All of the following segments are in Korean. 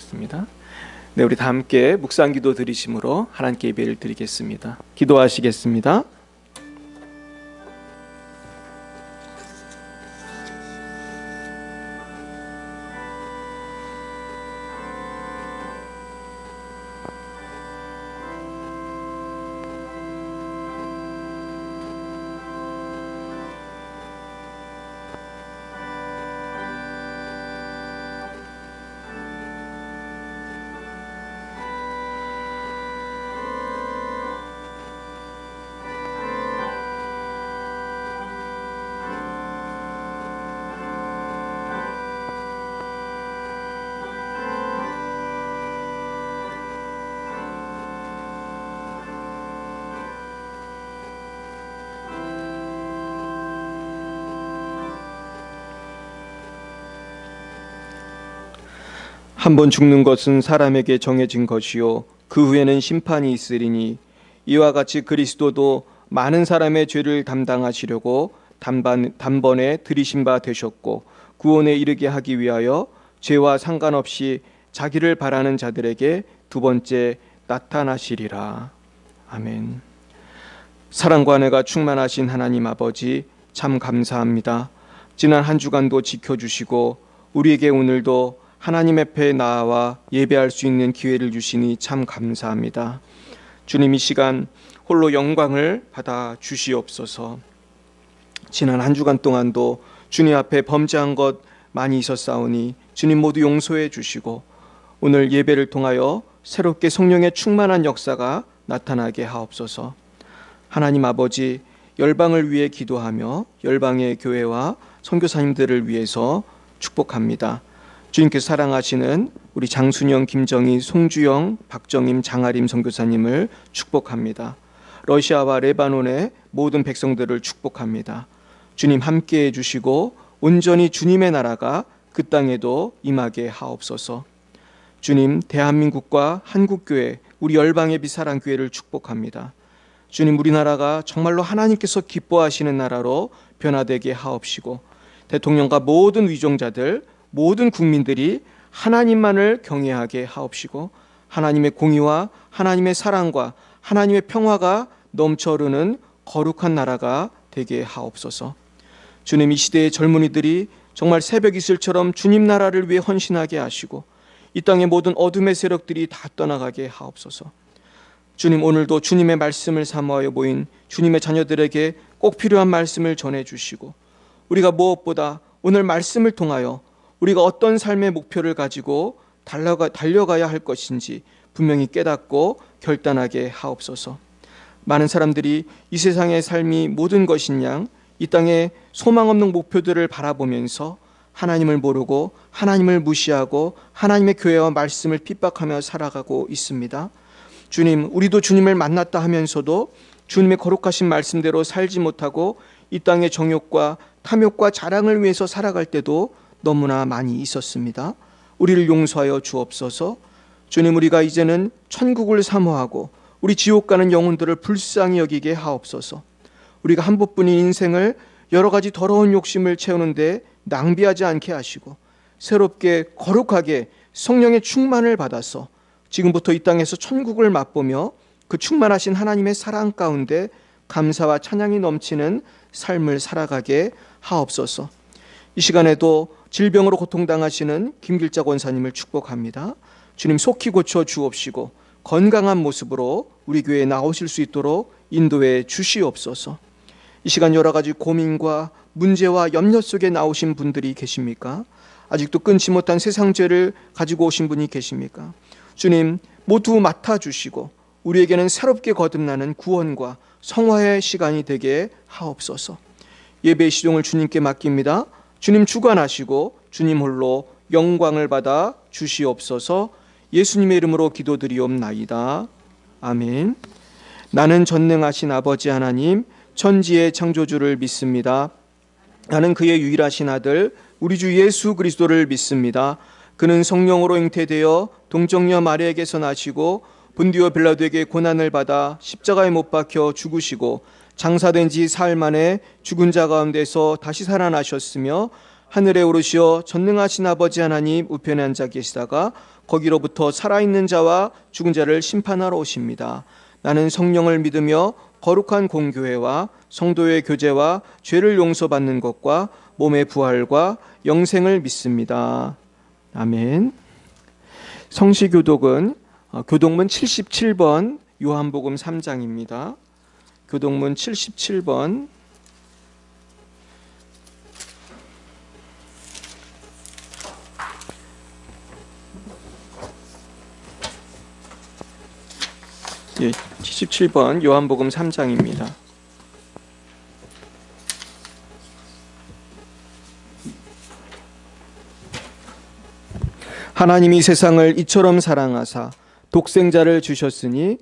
하겠습니다. 네, 우리 다 함께 묵상기도 드리심으로 하나님께 예배를 드리겠습니다. 기도하시겠습니다. 한 번 죽는 것은 사람에게 정해진 것이요 그 후에는 심판이 있으리니 이와 같이 그리스도도 많은 사람의 죄를 담당하시려고 단번에 들이신 바 되셨고 구원에 이르게 하기 위하여 죄와 상관없이 자기를 바라는 자들에게 두 번째 나타나시리라. 아멘. 사랑과 은혜가 충만하신 하나님 아버지, 참 감사합니다. 지난 한 주간도 지켜주시고 우리에게 오늘도 하나님 앞에 나와 예배할 수 있는 기회를 주시니 참 감사합니다. 주님, 이 시간 홀로 영광을 받아 주시옵소서. 지난 한 주간 동안도 주님 앞에 범죄한 것 많이 있었사오니 주님 모두 용서해 주시고 오늘 예배를 통하여 새롭게 성령의 충만한 역사가 나타나게 하옵소서. 하나님 아버지, 열방을 위해 기도하며 열방의 교회와 선교사님들을 위해서 축복합니다. 주님께서 사랑하시는 우리 장순영, 김정희, 송주영, 박정임, 장아림 선교사님을 축복합니다. 러시아와 레바논의 모든 백성들을 축복합니다. 주님 함께해 주시고 온전히 주님의 나라가 그 땅에도 임하게 하옵소서. 주님, 대한민국과 한국교회, 우리 열방의 비사랑교회를 축복합니다. 주님, 우리나라가 정말로 하나님께서 기뻐하시는 나라로 변화되게 하옵시고 대통령과 모든 위종자들, 모든 국민들이 하나님만을 경외하게 하옵시고 하나님의 공의와 하나님의 사랑과 하나님의 평화가 넘쳐 흐르는 거룩한 나라가 되게 하옵소서. 주님, 이 시대의 젊은이들이 정말 새벽 이슬처럼 주님 나라를 위해 헌신하게 하시고 이 땅의 모든 어둠의 세력들이 다 떠나가게 하옵소서. 주님, 오늘도 주님의 말씀을 사모하여 모인 주님의 자녀들에게 꼭 필요한 말씀을 전해주시고 우리가 무엇보다 오늘 말씀을 통하여 우리가 어떤 삶의 목표를 가지고 달려가야 할 것인지 분명히 깨닫고 결단하게 하옵소서. 많은 사람들이 이 세상의 삶이 모든 것인 양 이 땅에 소망 없는 목표들을 바라보면서 하나님을 모르고 하나님을 무시하고 하나님의 교회와 말씀을 핍박하며 살아가고 있습니다. 주님, 우리도 주님을 만났다 하면서도 주님의 거룩하신 말씀대로 살지 못하고 이 땅의 정욕과 탐욕과 자랑을 위해서 살아갈 때도 너무나 많이 있었습니다. 우리를 용서하여 주옵소서. 주님, 우리가 이제는 천국을 사모하고 우리 지옥 가는 영혼들을 불쌍히 여기게 하옵소서. 우리가 한 번뿐인 인생을 여러 가지 더러운 욕심을 채우는데 낭비하지 않게 하시고 새롭게 거룩하게 성령의 충만을 받아서 지금부터 이 땅에서 천국을 맛보며 그 충만하신 하나님의 사랑 가운데 감사와 찬양이 넘치는 삶을 살아가게 하옵소서. 이 시간에도 질병으로 고통당하시는 김길자 권사님을 축복합니다. 주님, 속히 고쳐 주옵시고 건강한 모습으로 우리 교회에 나오실 수 있도록 인도해 주시옵소서. 이 시간 여러 가지 고민과 문제와 염려 속에 나오신 분들이 계십니까? 아직도 끊지 못한 세상 죄를 가지고 오신 분이 계십니까? 주님, 모두 맡아주시고 우리에게는 새롭게 거듭나는 구원과 성화의 시간이 되게 하옵소서. 예배의 시종을 주님께 맡깁니다. 주님 주관하시고 주님 홀로 영광을 받아 주시옵소서. 예수님의 이름으로 기도드리옵나이다. 아멘. 나는 전능하신 아버지 하나님, 천지의 창조주를 믿습니다. 나는 그의 유일하신 아들 우리 주 예수 그리스도를 믿습니다. 그는 성령으로 잉태되어 동정녀 마리아에게서 나시고 본디오 빌라도에게 고난을 받아 십자가에 못 박혀 죽으시고 장사된 지 사흘 만에 죽은 자 가운데서 다시 살아나셨으며 하늘에 오르시어 전능하신 아버지 하나님 우편에 앉아 계시다가 거기로부터 살아있는 자와 죽은 자를 심판하러 오십니다. 나는 성령을 믿으며 거룩한 공교회와 성도의 교제와 죄를 용서받는 것과 몸의 부활과 영생을 믿습니다. 아멘. 성시교독은 교독문 77번 요한복음 3장입니다. 교독문 77번 예, 77번 요한복음 3장입니다. 하나님이 세상을 이처럼 사랑하사 독생자를 주셨으니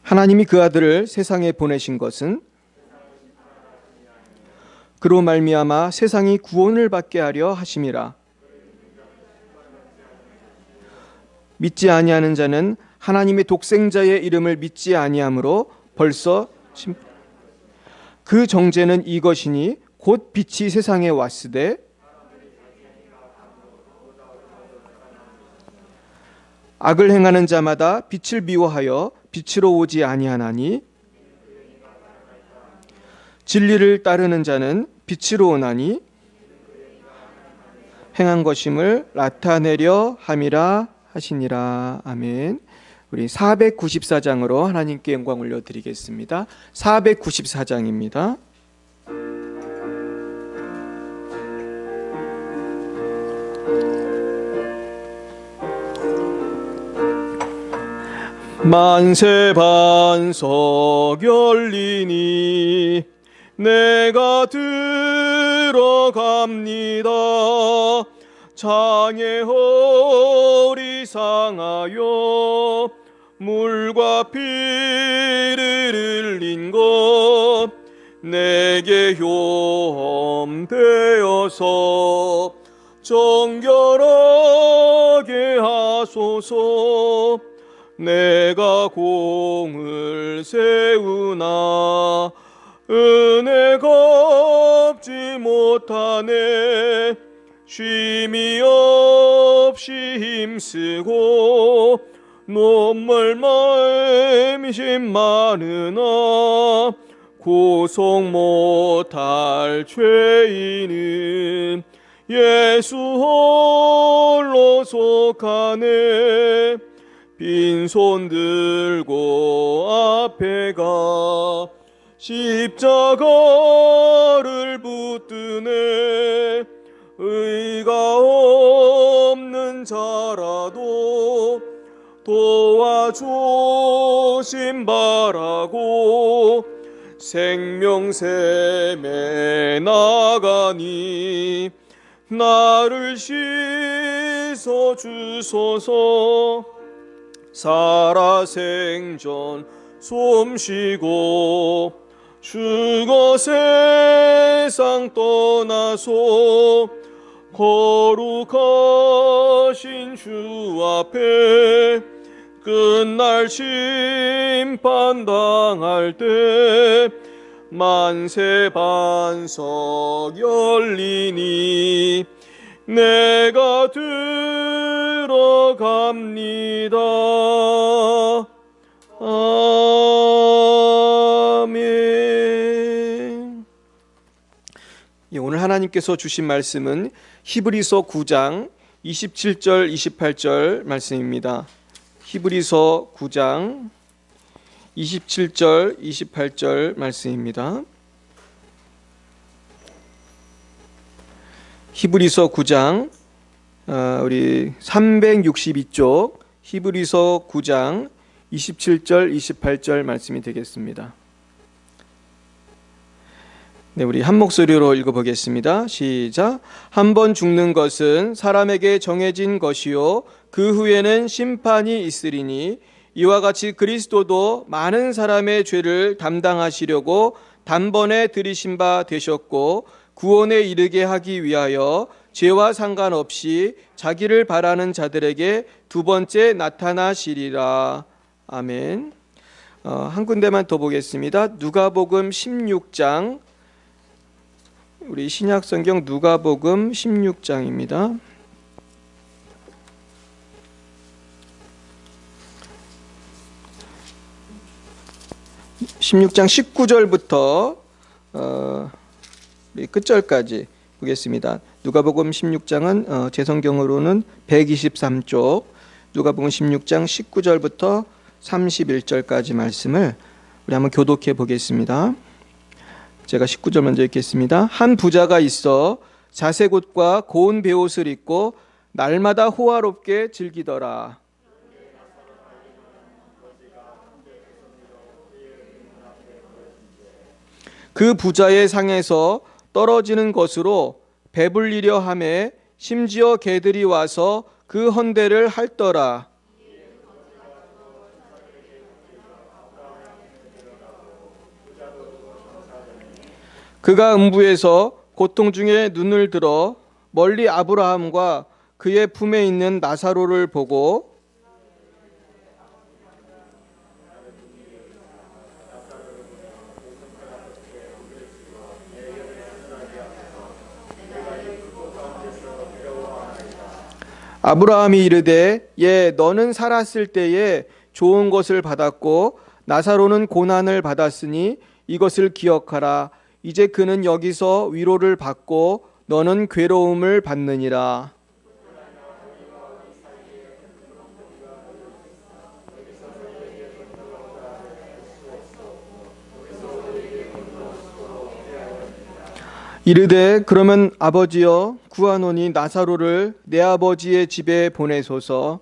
하나님이 그 아들을 세상에 보내신 것은 그로 말미암아 세상이 구원을 받게 하려 하심이라. 믿지 아니하는 자는 하나님의 독생자의 이름을 믿지 아니하므로 벌써 그 정죄는 이것이니 곧 빛이 세상에 왔으되 악을 행하는 자마다 빛을 미워하여 빛으로 오지 아니하나니 진리를 따르는 자는 빛으로 오나니 행한 것임을 나타내려 함이라 하시니라. 아멘. 우리 494장으로 하나님께 영광 올려드리겠습니다. 494장입니다. 만세 반석 열리니 내가 들어갑니다. 장애 허리 상하여 물과 피를 흘린 것 내게 효험되어서 정결하게 하소서. 내가 공을 세우나 은혜가 없지 못하네. 쉼이 없이 힘쓰고 눈물 마음심 많으나 고속 못할 죄인은 예수 홀로 속하네. 빈손 들고 앞에 가 십자가를 붙드네. 의가 없는 자라도 도와주심 바라고 생명샘에 나가니 나를 씻어 주소서. 살아생전 숨쉬고 죽어 세상 떠나서 거룩하신 주 앞에 끝날 심판당할 때 만세 반석 열리니 내가 들어갑니다. 아멘. 오늘 하나님께서 주신 말씀은 히브리서 9장 27절 28절 말씀입니다. 히브리서 9장 27절 28절 말씀입니다. 히브리서 9장 우리 362쪽 히브리서 9장 27절 28절 말씀이 되겠습니다. 네, 우리 한 목소리로 읽어보겠습니다. 시작. 한 번 죽는 것은 사람에게 정해진 것이요 그 후에는 심판이 있으리니 이와 같이 그리스도도 많은 사람의 죄를 담당하시려고 단번에 들이신 바 되셨고 구원에 이르게 하기 위하여 죄와 상관없이 자기를 바라는 자들에게 두 번째 나타나시리라. 아멘. 한 군데만 더 보겠습니다. 누가복음 16장 우리 신약 성경 누가복음 16장입니다. 16장 19절부터 끝절까지 보겠습니다. 누가복음 16장은 제 성경으로는 123쪽, 누가복음 16장 19절부터 31절까지 말씀을 우리 한번 교독해 보겠습니다. 제가 19절 먼저 읽겠습니다. 한 부자가 있어 자색 옷과 고운 베옷을 입고 날마다 호화롭게 즐기더라. 그 부자의 상에서 떨어지는 것으로 배불리려 하매 심지어 개들이 와서 그 헌대를 핥더라. 그가 음부에서 고통 중에 눈을 들어 멀리 아브라함과 그의 품에 있는 나사로를 보고 아브라함이 이르되 너는 살았을 때에 좋은 것을 받았고 나사로는 고난을 받았으니 이것을 기억하라. 이제 그는 여기서 위로를 받고 너는 괴로움을 받느니라. 이르되 그러면 아버지여 구하노니 나사로를 내 아버지의 집에 보내소서.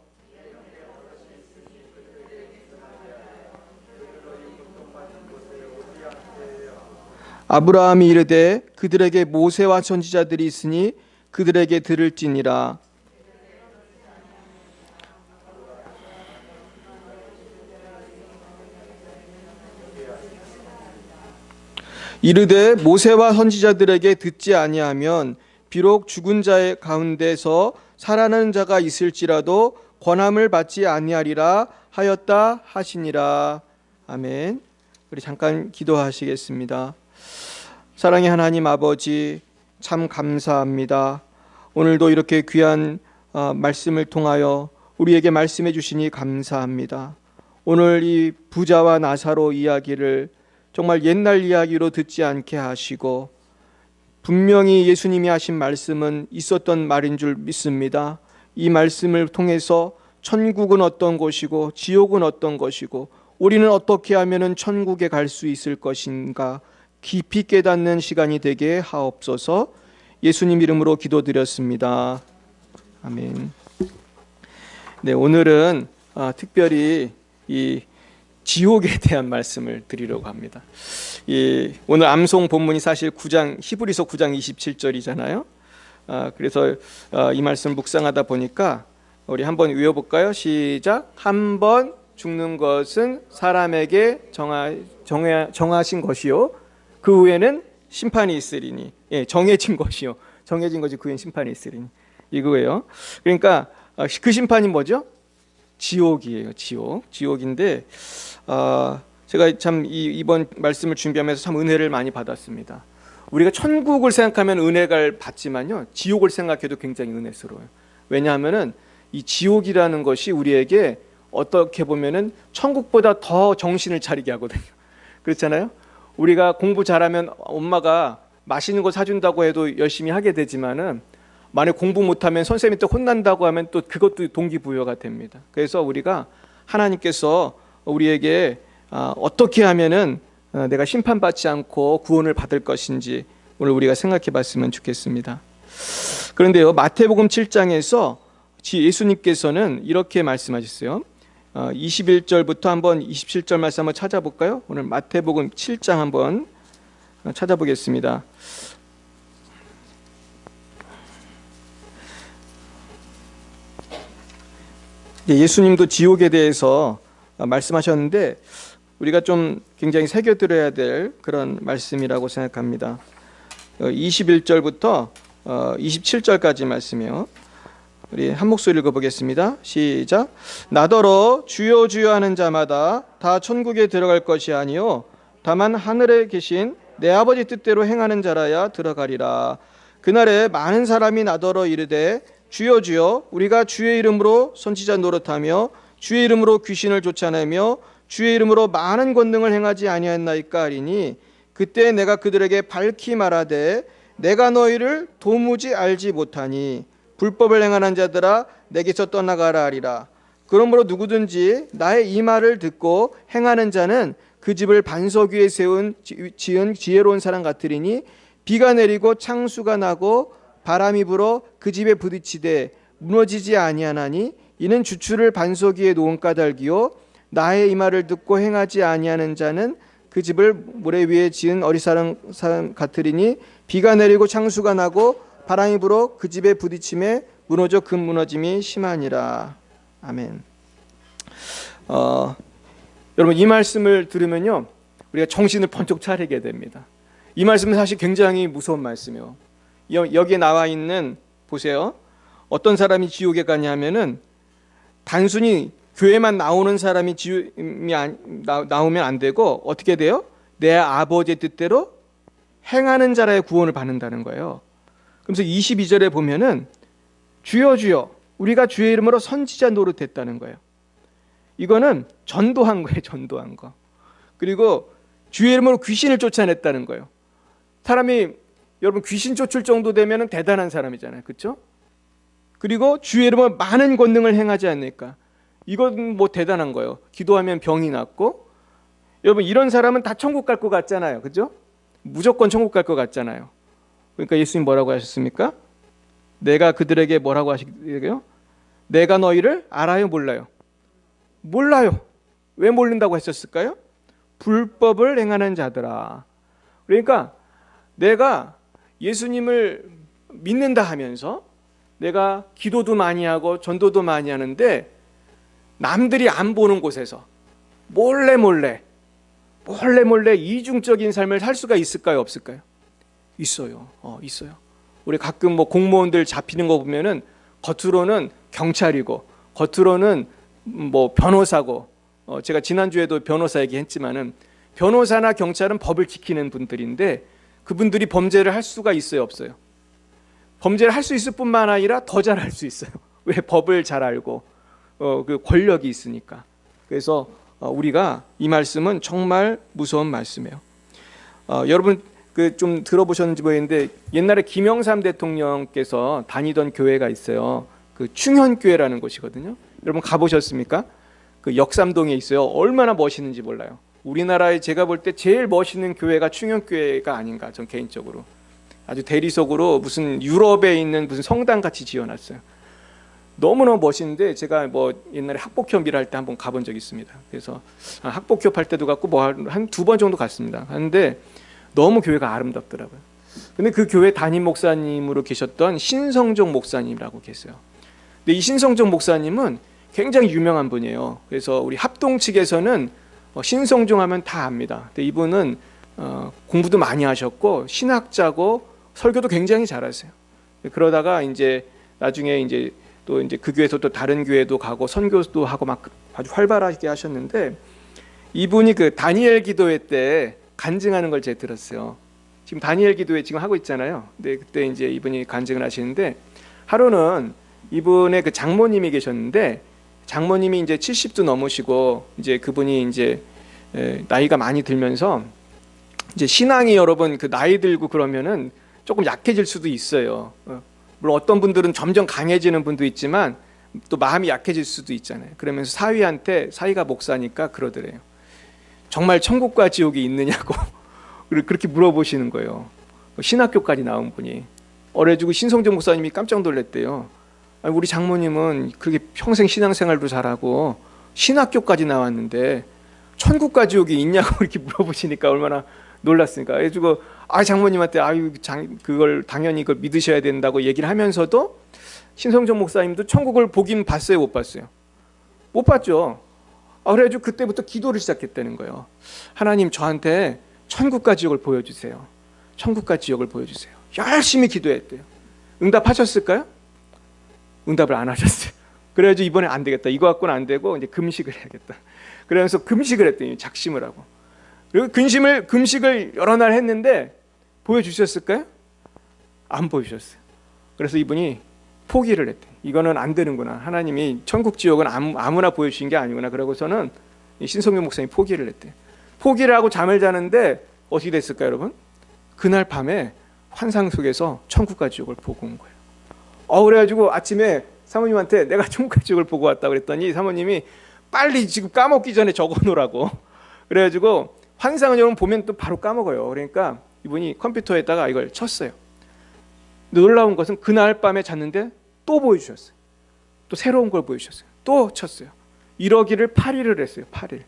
아브라함이 이르되 그들에게 모세와 선지자들이 있으니 그들에게 들을지니라. 이르되 모세와 선지자들에게 듣지 아니하면 비록 죽은 자의 가운데서 살아나는 자가 있을지라도 권함을 받지 아니하리라 하였다 하시니라. 아멘. 우리 잠깐 기도하시겠습니다. 사랑의 하나님 아버지, 참 감사합니다. 오늘도 이렇게 귀한 말씀을 통하여 우리에게 말씀해 주시니 감사합니다. 오늘 이 부자와 나사로 이야기를 정말 옛날 이야기로 듣지 않게 하시고 분명히 예수님이 하신 말씀은 있었던 말인 줄 믿습니다. 이 말씀을 통해서 천국은 어떤 곳이고 지옥은 어떤 것이고 우리는 어떻게 하면 천국에 갈 수 있을 것인가 깊이 깨닫는 시간이 되게 하옵소서. 예수님 이름으로 기도드렸습니다. 아멘. 네, 오늘은 특별히 이 지옥에 대한 말씀을 드리려고 합니다. 오늘 암송 본문이 사실 히브리서 9장 27절이잖아요. 그래서 이 말씀을 묵상하다 보니까 우리 한번 외워볼까요? 시작. 한 번 죽는 것은 사람에게 정하신 것이요 그 후에는 심판이 있으리니. 정해진 것이요 정해진 것이 그 후에는 심판이 있으리니. 이거예요. 그러니까 그 심판이 뭐죠? 지옥이에요. 지옥인데 제가 참 이번 말씀을 준비하면서 참 은혜를 많이 받았습니다. 우리가 천국을 생각하면 은혜를 받지만요, 지옥을 생각해도 굉장히 은혜스러워요. 왜냐하면은 이 지옥이라는 것이 우리에게 어떻게 보면은 천국보다 더 정신을 차리게 하거든요. 그렇잖아요. 우리가 공부 잘하면 엄마가 맛있는 거 사준다고 해도 열심히 하게 되지만은 만약 공부 못하면 선생님한테 혼난다고 하면 또 그것도 동기부여가 됩니다. 그래서 우리가 하나님께서 우리에게 어떻게 하면은 내가 심판받지 않고 구원을 받을 것인지 오늘 우리가 생각해 봤으면 좋겠습니다. 그런데요, 마태복음 7장에서 예수님께서는 이렇게 말씀하셨어요. 21절부터 한번 27절 말씀 한번 찾아볼까요? 오늘 마태복음 7장 한번 찾아보겠습니다. 예수님도 지옥에 대해서 말씀하셨는데 우리가 좀 굉장히 새겨들어야 될 그런 말씀이라고 생각합니다. 21절부터 27절까지 말씀이요. 우리 한 목소리 읽어보겠습니다. 시작. 나더러 주여 주여 하는 자마다 다 천국에 들어갈 것이 아니요 다만 하늘에 계신 내 아버지 뜻대로 행하는 자라야 들어가리라. 그날에 많은 사람이 나더러 이르되 주여 주여 우리가 주의 이름으로 선지자 노릇하며 주의 이름으로 귀신을 쫓아내며 주의 이름으로 많은 권능을 행하지 아니하였나이까 하리니 그때 내가 그들에게 밝히 말하되 내가 너희를 도무지 알지 못하니 불법을 행하는 자들아 내게서 떠나가라 하리라. 그러므로 누구든지 나의 이 말을 듣고 행하는 자는 그 집을 반석 위에 지은 지혜로운 사람 같으리니 비가 내리고 창수가 나고 바람이 불어 그 집에 부딪히되 무너지지 아니하나니 이는 주추를 반석 위에 놓은 까닭이요 나의 이 말을 듣고 행하지 아니하는 자는 그 집을 모래 위에 지은 어리석은 사람 같으리니 비가 내리고 창수가 나고 바람이 불어 그 집에 부딪힘에 무너져 그 무너짐이 심하니라. 아멘. 여러분 이 말씀을 들으면요 우리가 정신을 번쩍 차리게 됩니다. 이 말씀은 사실 굉장히 무서운 말씀이에요. 여기에 나와 있는 보세요. 어떤 사람이 지옥에 가냐면은 단순히 교회만 나오는 사람이 나오면 안 되고 어떻게 돼요? 내 아버지의 뜻대로 행하는 자라의 구원을 받는다는 거예요. 그래서 22절에 보면은 주여 주여 우리가 주의 이름으로 선지자 노릇했다는 거예요. 이거는 전도한 거예요. 전도한 거. 그리고 주의 이름으로 귀신을 쫓아냈다는 거예요. 사람이 여러분 귀신 쫓을 정도 되면 대단한 사람이잖아요. 그렇죠? 그리고 주의 이름으로 많은 권능을 행하지 않을까. 이건 뭐 대단한 거예요. 기도하면 병이 낫고 여러분 이런 사람은 다 천국 갈 것 같잖아요. 그렇죠? 무조건 천국 갈 것 같잖아요. 그러니까 예수님 뭐라고 하셨습니까? 내가 그들에게 뭐라고 하시게요? 내가 너희를 알아요 몰라요? 몰라요. 왜 모른다고 했었을까요? 불법을 행하는 자들아. 그러니까 내가 예수님을 믿는다 하면서 내가 기도도 많이 하고 전도도 많이 하는데 남들이 안 보는 곳에서 몰래 이중적인 삶을 살 수가 있을까요? 없을까요? 있어요. 있어요. 우리 가끔 뭐 공무원들 잡히는 거 보면은 겉으로는 경찰이고 겉으로는 뭐 변호사고 제가 지난주에도 변호사 얘기했지만은 변호사나 경찰은 법을 지키는 분들인데 그분들이 범죄를 할 수가 있어요? 없어요? 범죄를 할 수 있을 뿐만 아니라 더 잘할 수 있어요. 왜? 법을 잘 알고 그 권력이 있으니까. 그래서 우리가 이 말씀은 정말 무서운 말씀이에요. 여러분 그 좀 들어보셨는지 모르겠는데 옛날에 김영삼 대통령께서 다니던 교회가 있어요. 그 충현교회라는 곳이거든요. 여러분 가보셨습니까? 그 역삼동에 있어요. 얼마나 멋있는지 몰라요. 우리나라에 제가 볼 때 제일 멋있는 교회가 충현교회가 아닌가 전 개인적으로. 아주 대리석으로 무슨 유럽에 있는 무슨 성당 같이 지어놨어요. 너무너무 멋있는데 제가 뭐 옛날에 학복협 일할 때 한번 가본 적이 있습니다. 그래서 학복협 할 때도 갔고 뭐 한 2번 정도 갔습니다. 하는데 너무 교회가 아름답더라고요. 근데 그 교회 담임 목사님으로 계셨던 신성종 목사님이라고 계세요. 근데 이 신성종 목사님은 굉장히 유명한 분이에요. 그래서 우리 합동 측에서는 신성종 하면 다 압니다. 근데 이분은 공부도 많이 하셨고 신학자고 설교도 굉장히 잘하세요. 그러다가 이제 나중에 이제 또 이제 그 교회에서 또 다른 교회도 가고 선교도 하고 막 아주 활발하게 하셨는데 이분이 그 다니엘 기도회 때 간증하는 걸 제가 들었어요. 지금 다니엘 기도회 지금 하고 있잖아요. 근데 그때 이제 이분이 간증을 하시는데 하루는 이분의 그 장모님이 계셨는데 장모님이 이제 70도 넘으시고 이제 그분이 이제 나이가 많이 들면서 이제 신앙이 여러분 그 나이 들고 그러면은 조금 약해질 수도 있어요. 물론 어떤 분들은 점점 강해지는 분도 있지만 또 마음이 약해질 수도 있잖아요. 그러면서 사위한테 사위가 목사니까 그러더래요. 정말 천국과 지옥이 있느냐고 그렇게 물어보시는 거예요. 신학교까지 나온 분이 어려지고 신성종 목사님이 깜짝 놀랐대요. 아니, 우리 장모님은 그렇게 평생 신앙생활도 잘하고 신학교까지 나왔는데 천국과 지옥이 있냐고 이렇게 물어보시니까 얼마나 놀랐으니까. 그래가지고 장모님한테 그걸 당연히 그걸 믿으셔야 된다고 얘기를 하면서도 신성종 목사님도 천국을 보긴 봤어요, 못 봤어요? 못 봤죠. 그래가지고 그때부터 기도를 시작했다는 거예요. 하나님 저한테 천국과 지옥을 보여주세요. 천국과 지옥을 보여주세요. 열심히 기도했대요. 응답하셨을까요? 응답을 안 하셨어요. 그래가지고 이번에 안 되겠다. 이거 갖고는 안 되고 이제 금식을 해야겠다. 그러면서 금식을 했더니 작심을 하고. 그리고 금식을 여러 날 했는데 보여주셨을까요? 안 보여주셨어요. 그래서 이분이 포기를 했대. 이거는 안 되는구나. 하나님이 천국 지옥은 아무나 보여주신 게 아니구나. 그러고서는 신성규 목사님이 포기를 했대. 포기를 하고 잠을 자는데 어떻게 됐을까요, 여러분? 그날 밤에 환상 속에서 천국과 지옥을 보고 온 거예요. 그래가지고 아침에 사모님한테 내가 천국과 지옥을 보고 왔다 그랬더니 사모님이 빨리 지금 까먹기 전에 적어놓으라고. 그래가지고 환상은 여러분 보면 또 바로 까먹어요. 그러니까 이분이 컴퓨터에다가 이걸 쳤어요. 놀라운 것은 그날 밤에 잤는데 또 보여주셨어요. 또 새로운 걸 보여주셨어요. 또 쳤어요. 이러기를 8일을 했어요. 8일.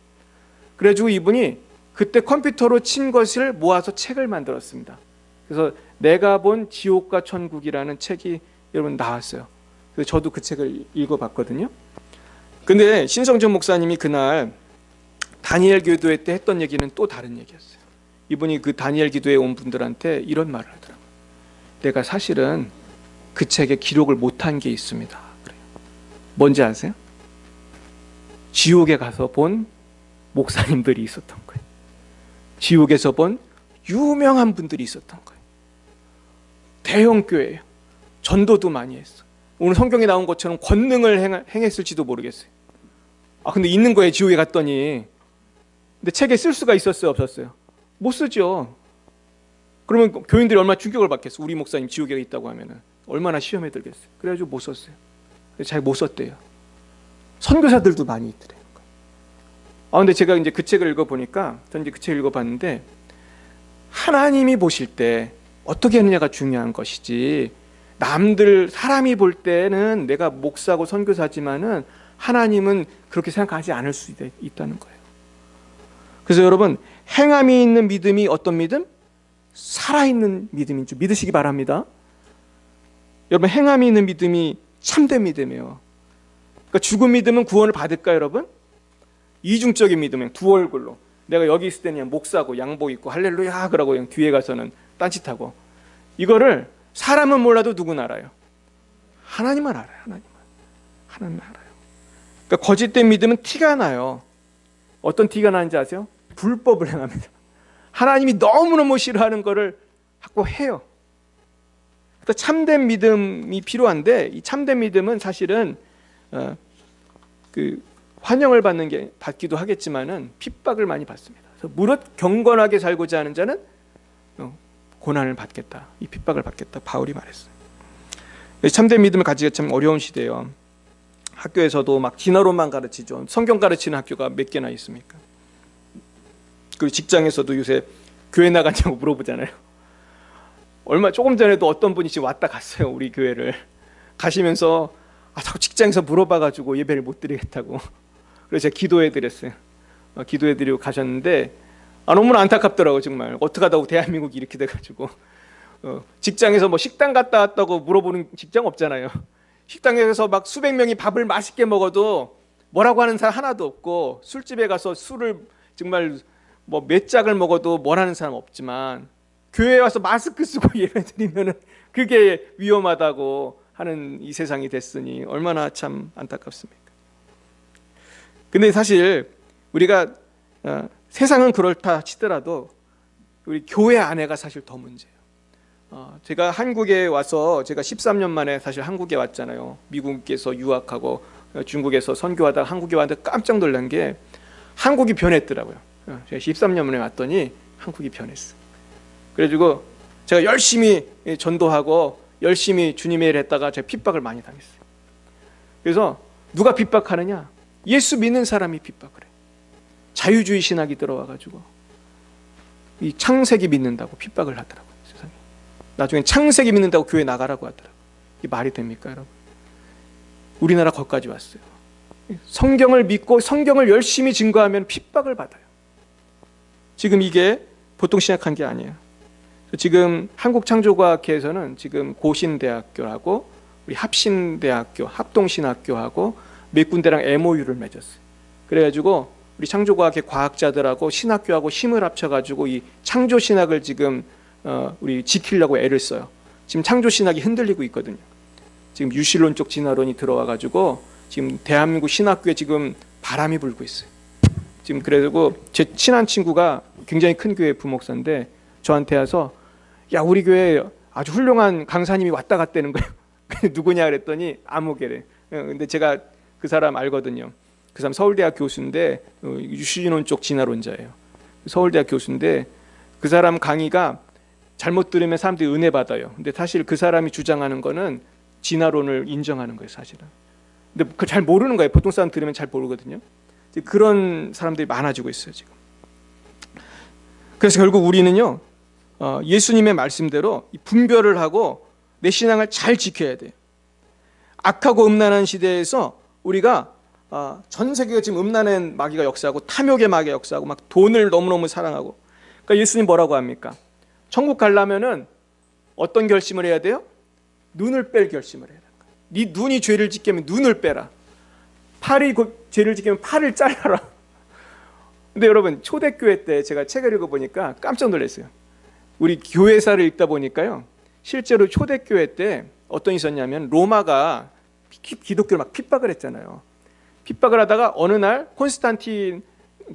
그래가지고 이분이 그때 컴퓨터로 친 것을 모아서 책을 만들었습니다. 그래서 내가 본 지옥과 천국이라는 책이 여러분 나왔어요. 그래서 저도 그 책을 읽어봤거든요. 근데 신성전 목사님이 그날 다니엘 기도회 때 했던 얘기는 또 다른 얘기였어요. 이분이 그 다니엘 기도회 온 분들한테 이런 말을 하더라고요. 내가 사실은 그 책에 기록을 못한 게 있습니다. 그래요. 뭔지 아세요? 지옥에 가서 본 목사님들이 있었던 거예요. 지옥에서 본 유명한 분들이 있었던 거예요. 대형 교회예요. 전도도 많이 했어. 오늘 성경에 나온 것처럼 권능을 행했을지도 모르겠어요. 근데 있는 거예요. 지옥에 갔더니. 근데 책에 쓸 수가 있었어요, 없었어요? 못 쓰죠. 그러면 교인들이 얼마나 충격을 받겠어. 우리 목사님 지옥에 있다고 하면은 얼마나 시험에 들겠어요. 그래가지고 못 썼어요. 잘 못 썼대요. 선교사들도 많이 있더래요. 근데 제가 이제 그 책을 읽어보니까, 전 이제 그 책을 읽어봤는데, 하나님이 보실 때 어떻게 하느냐가 중요한 것이지, 사람이 볼 때는 내가 목사고 선교사지만은 하나님은 그렇게 생각하지 않을 수 있다는 거예요. 그래서 여러분, 행함이 있는 믿음이 어떤 믿음? 살아있는 믿음인 줄 믿으시기 바랍니다. 여러분, 행함이 있는 믿음이 참된 믿음이에요. 그러니까 죽은 믿음은 구원을 받을까요, 여러분? 이중적인 믿음은 두 얼굴로. 내가 여기 있을 때는 그냥 목사고 양복 입고 할렐루야 그러고 그냥 뒤에 가서는 딴짓하고. 이거를 사람은 몰라도 누구는 알아요? 하나님만 알아요. 하나님만 알아요. 그러니까 거짓된 믿음은 티가 나요. 어떤 티가 나는지 아세요? 불법을 행합니다. 하나님이 너무너무 싫어하는 거를 자꾸 해요. 그래서 참된 믿음이 필요한데, 이 참된 믿음은 사실은 환영을 받기도 하겠지만은 핍박을 많이 받습니다. 그래서 무릇 경건하게 살고자 하는 자는 고난을 받겠다, 이 핍박을 받겠다, 바울이 말했어요. 참된 믿음을 가지기가 참 어려운 시대예요. 학교에서도 막 진화론만 가르치죠. 성경 가르치는 학교가 몇 개나 있습니까? 그리고 직장에서도 요새 교회 나가냐고 물어보잖아요. 조금 전에도 어떤 분이 지금 왔다 갔어요. 우리 교회를 가시면서 자꾸 직장에서 물어봐가지고 예배를 못 드리겠다고. 그래서 제가 기도해드렸어요. 기도해드리고 가셨는데 너무나 안타깝더라고요. 정말 어떻게 하다고 대한민국이 이렇게 돼가지고 직장에서 뭐 식당 갔다 왔다고 물어보는 직장 없잖아요. 식당에서 막 수백 명이 밥을 맛있게 먹어도 뭐라고 하는 사람 하나도 없고, 술집에 가서 술을 정말 뭐 몇 짝을 먹어도 뭐라는 사람 없지만, 교회에 와서 마스크 쓰고 예배드리면은 그게 위험하다고 하는 이 세상이 됐으니 얼마나 참 안타깝습니까? 근데 사실 우리가 세상은 그렇다 치더라도 우리 교회 안에가 사실 더 문제예요. 제가 한국에 와서 제가 13년 만에 사실 한국에 왔잖아요. 미국에서 유학하고 중국에서 선교하다가 한국에 왔는데 깜짝 놀란 게 한국이 변했더라고요. 제가 13년 만에 왔더니 한국이 변했어요. 그래가지고 제가 열심히 전도하고 열심히 주님의 일을 했다가 제가 핍박을 많이 당했어요. 그래서 누가 핍박하느냐? 예수 믿는 사람이 핍박을 해. 자유주의 신학이 들어와가지고 이 창세기 믿는다고 핍박을 하더라고요. 세상에. 나중에 창세기 믿는다고 교회 나가라고 하더라고요. 이게 말이 됩니까, 여러분? 우리나라 거기까지 왔어요. 성경을 믿고 성경을 열심히 증거하면 핍박을 받아요. 지금 이게 보통 시작한 게 아니에요. 지금 한국창조과학회에서는 지금 고신대학교하고 우리 합신대학교, 합동신학교하고 몇 군데랑 MOU를 맺었어요. 그래가지고 우리 창조과학회 과학자들하고 신학교하고 힘을 합쳐가지고 이 창조신학을 지금 우리 지키려고 애를 써요. 지금 창조신학이 흔들리고 있거든요. 지금 유실론적 진화론이 들어와가지고 지금 대한민국 신학교에 지금 바람이 불고 있어요. 지금 그래가지고 제 친한 친구가 굉장히 큰 교회 부목사인데 저한테 와서 야 우리 교회 아주 훌륭한 강사님이 왔다 갔다는 거예요. 누구냐 그랬더니 아무개래. 근데 제가 그 사람 알거든요. 그 사람 서울대학 교수인데 유시민원 쪽 진화론자예요. 서울대학 교수인데 그 사람 강의가 잘못 들으면 사람들이 은혜 받아요. 근데 사실 그 사람이 주장하는 거는 진화론을 인정하는 거예요, 사실은. 근데 그걸 잘 모르는 거예요. 보통 사람 들으면 잘 모르거든요. 그런 사람들이 많아지고 있어요, 지금. 그래서 결국 우리는요, 예수님의 말씀대로 분별을 하고 내 신앙을 잘 지켜야 돼요. 악하고 음란한 시대에서 우리가 전 세계가 지금 음란한 마귀가 역사하고 탐욕의 마귀가 역사하고 막 돈을 너무너무 사랑하고, 그러니까 예수님 뭐라고 합니까? 천국 가려면은 어떤 결심을 해야 돼요? 눈을 뺄 결심을 해야 돼요. 네 눈이 죄를 짓게 하면 눈을 빼라. 팔이 죄를 짓게 하면 팔을 잘라라. 근데 여러분 초대교회 때 제가 책을 읽어보니까 깜짝 놀랐어요. 우리 교회사를 읽다 보니까요, 실제로 초대교회 때 어떤 일이 있었냐면 로마가 기독교를 막 핍박을 했잖아요. 핍박을 하다가 어느 날 콘스탄틴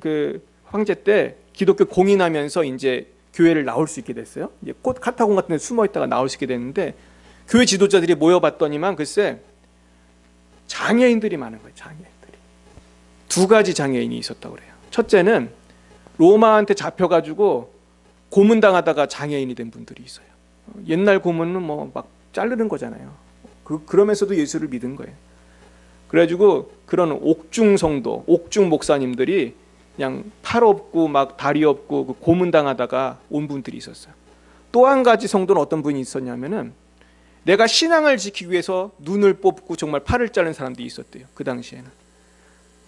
그 황제 때 기독교 공인하면서 이제 교회를 나올 수 있게 됐어요. 이제 곧 카타콤 같은 데 숨어 있다가 나올 수 있게 됐는데 교회 지도자들이 모여봤더니만 글쎄 장애인들이 많은 거예요. 장애인들이. 두 가지 장애인이 있었다고 그래요. 첫째는 로마한테 잡혀가지고 고문당하다가 장애인이 된 분들이 있어요. 옛날 고문은 뭐 막 자르는 거잖아요. 그러면서도 예수를 믿은 거예요. 그래가지고 그런 옥중 성도, 옥중 목사님들이 그냥 팔 없고 막 다리 없고 고문당하다가 온 분들이 있었어요. 또 한 가지 성도는 어떤 분이 있었냐면은 내가 신앙을 지키기 위해서 눈을 뽑고 정말 팔을 자른 사람들이 있었대요. 그 당시에는.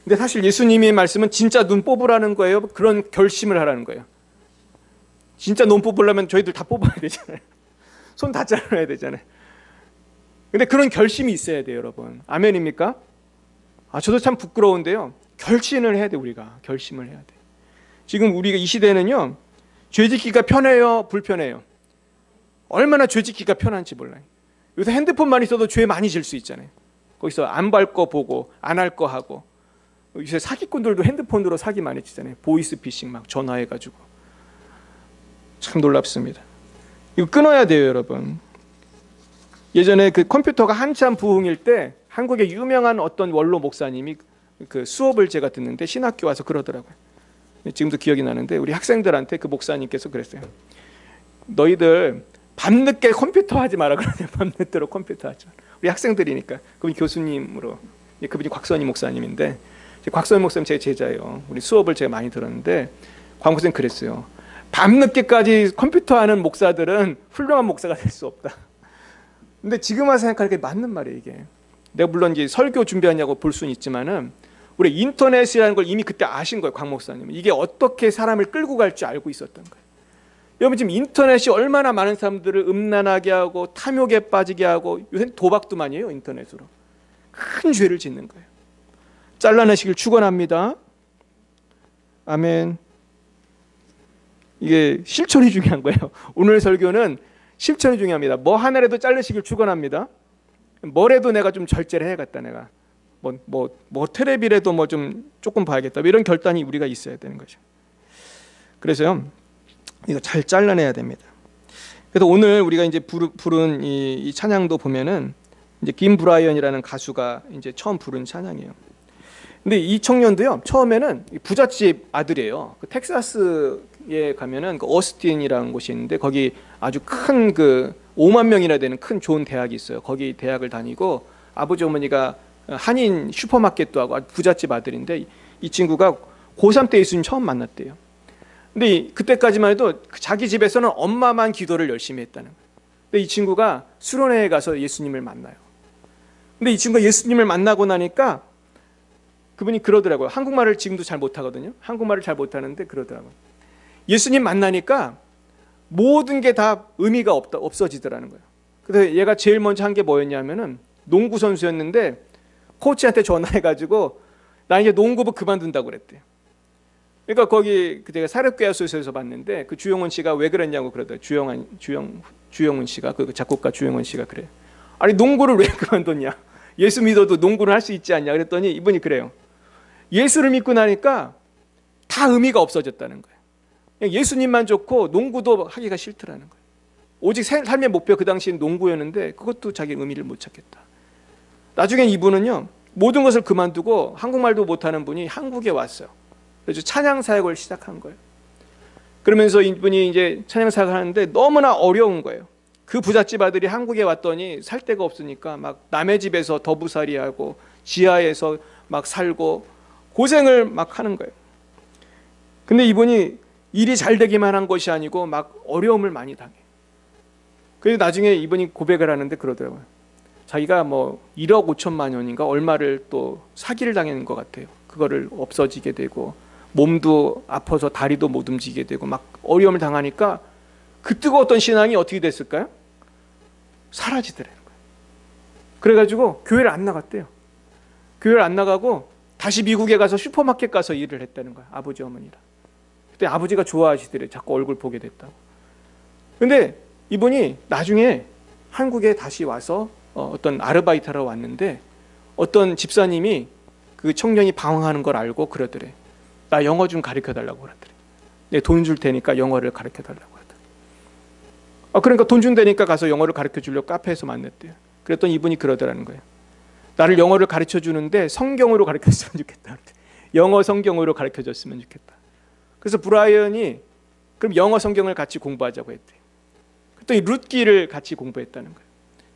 근데 사실 예수님의 말씀은 진짜 눈 뽑으라는 거예요. 그런 결심을 하라는 거예요. 진짜 눈 뽑으려면 저희들 다 뽑아야 되잖아요. 손 다 잘라야 되잖아요. 근데 그런 결심이 있어야 돼요, 여러분. 아멘입니까? 저도 참 부끄러운데요. 결심을 해야 돼, 우리가. 결심을 해야 돼. 지금 우리가 이 시대는요, 죄 짓기가 편해요, 불편해요? 얼마나 죄 짓기가 편한지 몰라요. 요새 핸드폰만 있어도 죄 많이 질 수 있잖아요. 거기서 안 발 거 보고 안 할 거 하고. 요새 사기꾼들도 핸드폰으로 사기 많이 치잖아요. 보이스피싱 막 전화해가지고. 참 놀랍습니다. 이거 끊어야 돼요, 여러분. 예전에 그 컴퓨터가 한참 부흥일 때 한국의 유명한 어떤 원로 목사님이 그 수업을 제가 듣는데 신학교 와서 그러더라고요. 지금도 기억이 나는데 우리 학생들한테 그 목사님께서 그랬어요. 너희들 밤늦게 컴퓨터 하지 마라 그러냐. 밤늦도록 컴퓨터 하지 마라. 우리 학생들이니까. 그분이 교수님으로, 그분이 곽선희 목사님인데, 곽선희 목사님 제 제자예요. 우리 수업을 제가 많이 들었는데 곽 목사님 그랬어요. 밤늦게까지 컴퓨터 하는 목사들은 훌륭한 목사가 될 수 없다. 근데 지금 와서 생각하니까 맞는 말이에요, 이게. 내가 물론 이제 설교 준비하냐고 볼 수는 있지만은 우리 인터넷이라는 걸 이미 그때 아신 거예요, 곽 목사님은. 이게 어떻게 사람을 끌고 갈 줄 알고 있었던 거예요. 여러분 지금 인터넷이 얼마나 많은 사람들을 음란하게 하고 탐욕에 빠지게 하고, 요새는 도박도 많이 해요, 인터넷으로. 큰 죄를 짓는 거예요. 잘라내시길 축원합니다. 아멘. 이게 실천이 중요한 거예요. 오늘 설교는 실천이 중요합니다. 뭐 하나라도 자르시길 축원합니다. 뭐래도 내가 좀 절제를 해야겠다. 내가 뭐 테레비라도 뭐 좀 조금 봐야겠다. 이런 결단이 우리가 있어야 되는 거죠. 그래서요, 이거 잘 잘라내야 됩니다. 그래서 오늘 우리가 이제 부른 이 찬양도 보면은 이제 김 브라이언이라는 가수가 이제 처음 부른 찬양이에요. 근데 이 청년도요, 처음에는 부잣집 아들이에요. 그 텍사스에 가면은 그 어스틴이라는 곳이 있는데 거기 아주 큰 그 5만 명이나 되는 큰 좋은 대학이 있어요. 거기 대학을 다니고 아버지 어머니가 한인 슈퍼마켓도 하고 아주 부잣집 아들인데 이 친구가 고3 때 예수님 처음 만났대요. 근데 그때까지만 해도 자기 집에서는 엄마만 기도를 열심히 했다는 거예요. 근데 이 친구가 수련회에 가서 예수님을 만나요. 근데 이 친구가 예수님을 만나고 나니까 그분이 그러더라고요. 한국말을 지금도 잘 못하거든요. 한국말을 잘 못하는데 그러더라고요. 예수님 만나니까 모든 게 다 의미가 없어지더라는 거예요. 그래서 얘가 제일 먼저 한 게 뭐였냐면은 농구 선수였는데 코치한테 전화해가지고 나 이제 농구부 그만둔다고 그랬대요. 그러니까 거기 제가 사립교야소에서 봤는데 그 주영훈 씨가 왜 그랬냐고 그러더라고요. 주영훈 씨가 그 작곡가 주영훈 씨가 그래요. 아니 농구를 왜 그만뒀냐? 예수 믿어도 농구를 할 수 있지 않냐? 그랬더니 이분이 그래요. 예수를 믿고 나니까 다 의미가 없어졌다는 거예요. 그냥 예수님만 좋고 농구도 하기가 싫더라는 거예요. 오직 삶의 목표 그 당시엔 농구였는데 그것도 자기 의미를 못 찾겠다. 나중엔 이분은요 모든 것을 그만두고 한국말도 못하는 분이 한국에 왔어요. 그래서 찬양 사역을 시작한 거예요. 그러면서 이분이 이제 찬양 사역을 하는데 너무나 어려운 거예요. 그 부잣집 아들이 한국에 왔더니 살 데가 없으니까 막 남의 집에서 더부살이하고 지하에서 막 살고 고생을 막 하는 거예요. 근데 이분이 일이 잘 되기만 한 것이 아니고 막 어려움을 많이 당해. 그래서 나중에 이분이 고백을 하는데 그러더라고요. 자기가 뭐 1억 5천만 원인가 얼마를 또 사기를 당하는 것 같아요. 그거를 없어지게 되고 몸도 아파서 다리도 못 움직이게 되고 막 어려움을 당하니까 그 뜨거웠던 신앙이 어떻게 됐을까요? 사라지더라는 거예요. 그래가지고 교회를 안 나갔대요. 교회를 안 나가고 다시 미국에 가서 슈퍼마켓 가서 일을 했다는 거예요. 아버지 어머니랑. 그때 아버지가 좋아하시더래요. 자꾸 얼굴 보게 됐다고. 근데 이분이 나중에 한국에 다시 와서 어떤 아르바이트하러 왔는데 어떤 집사님이 그 청년이 방황하는 걸 알고 그러더래. 나 영어 좀 가르쳐달라고 그러더래. 내 돈 줄 테니까 영어를 가르쳐달라고 하더래. 그러니까 돈 준다니까 가서 영어를 가르쳐주려고 카페에서 만났대요. 그랬더니 이분이 그러더라는 거예요. 나를 영어를 가르쳐주는데 성경으로 가르쳐줬으면 좋겠다. 영어 성경으로 가르쳐줬으면 좋겠다. 그래서 브라이언이 그럼 영어 성경을 같이 공부하자고 했대요. 그랬더니 룻기를 같이 공부했다는 거예요.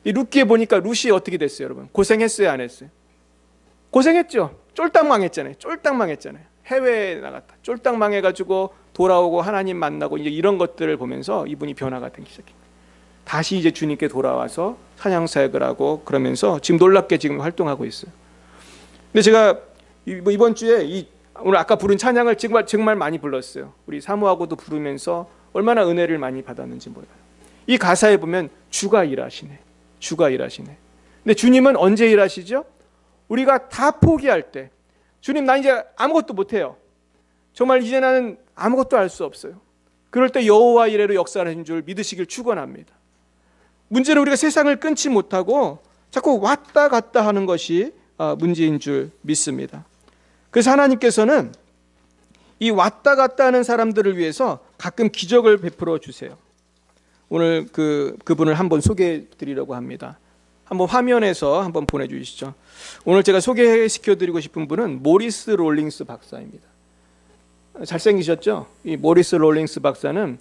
이 룻기에 보니까 룻이 어떻게 됐어요, 여러분? 고생했어요, 안 했어요? 고생했죠. 쫄딱 망했잖아요. 쫄딱 망했잖아요. 해외에 나갔다. 쫄딱 망해가지고 돌아오고 하나님 만나고 이제 이런 것들을 보면서 이분이 변화가 되기 시작해요. 다시 이제 주님께 돌아와서 찬양 사역을 하고 그러면서 지금 놀랍게 지금 활동하고 있어요. 근데 제가 이번 주에 오늘 아까 부른 찬양을 정말 많이 불렀어요. 우리 사모하고도 부르면서 얼마나 은혜를 많이 받았는지 몰라요. 이 가사에 보면 주가 일하시네. 주가 일하시네. 근데 주님은 언제 일하시죠? 우리가 다 포기할 때. 주님 나 이제 아무것도 못해요. 정말 이제 나는 아무것도 할 수 없어요. 그럴 때 여호와 이레로 역사하는 줄 믿으시길 축원합니다. 문제는 우리가 세상을 끊지 못하고 자꾸 왔다 갔다 하는 것이 문제인 줄 믿습니다. 그래서 하나님께서는 이 왔다 갔다 하는 사람들을 위해서 가끔 기적을 베풀어 주세요. 오늘 그분을 한번 소개해 드리려고 합니다. 한번 화면에서 한번 보내주시죠. 오늘 제가 소개시켜 드리고 싶은 분은 모리스 롤링스 박사입니다. 잘생기셨죠? 이 모리스 롤링스 박사는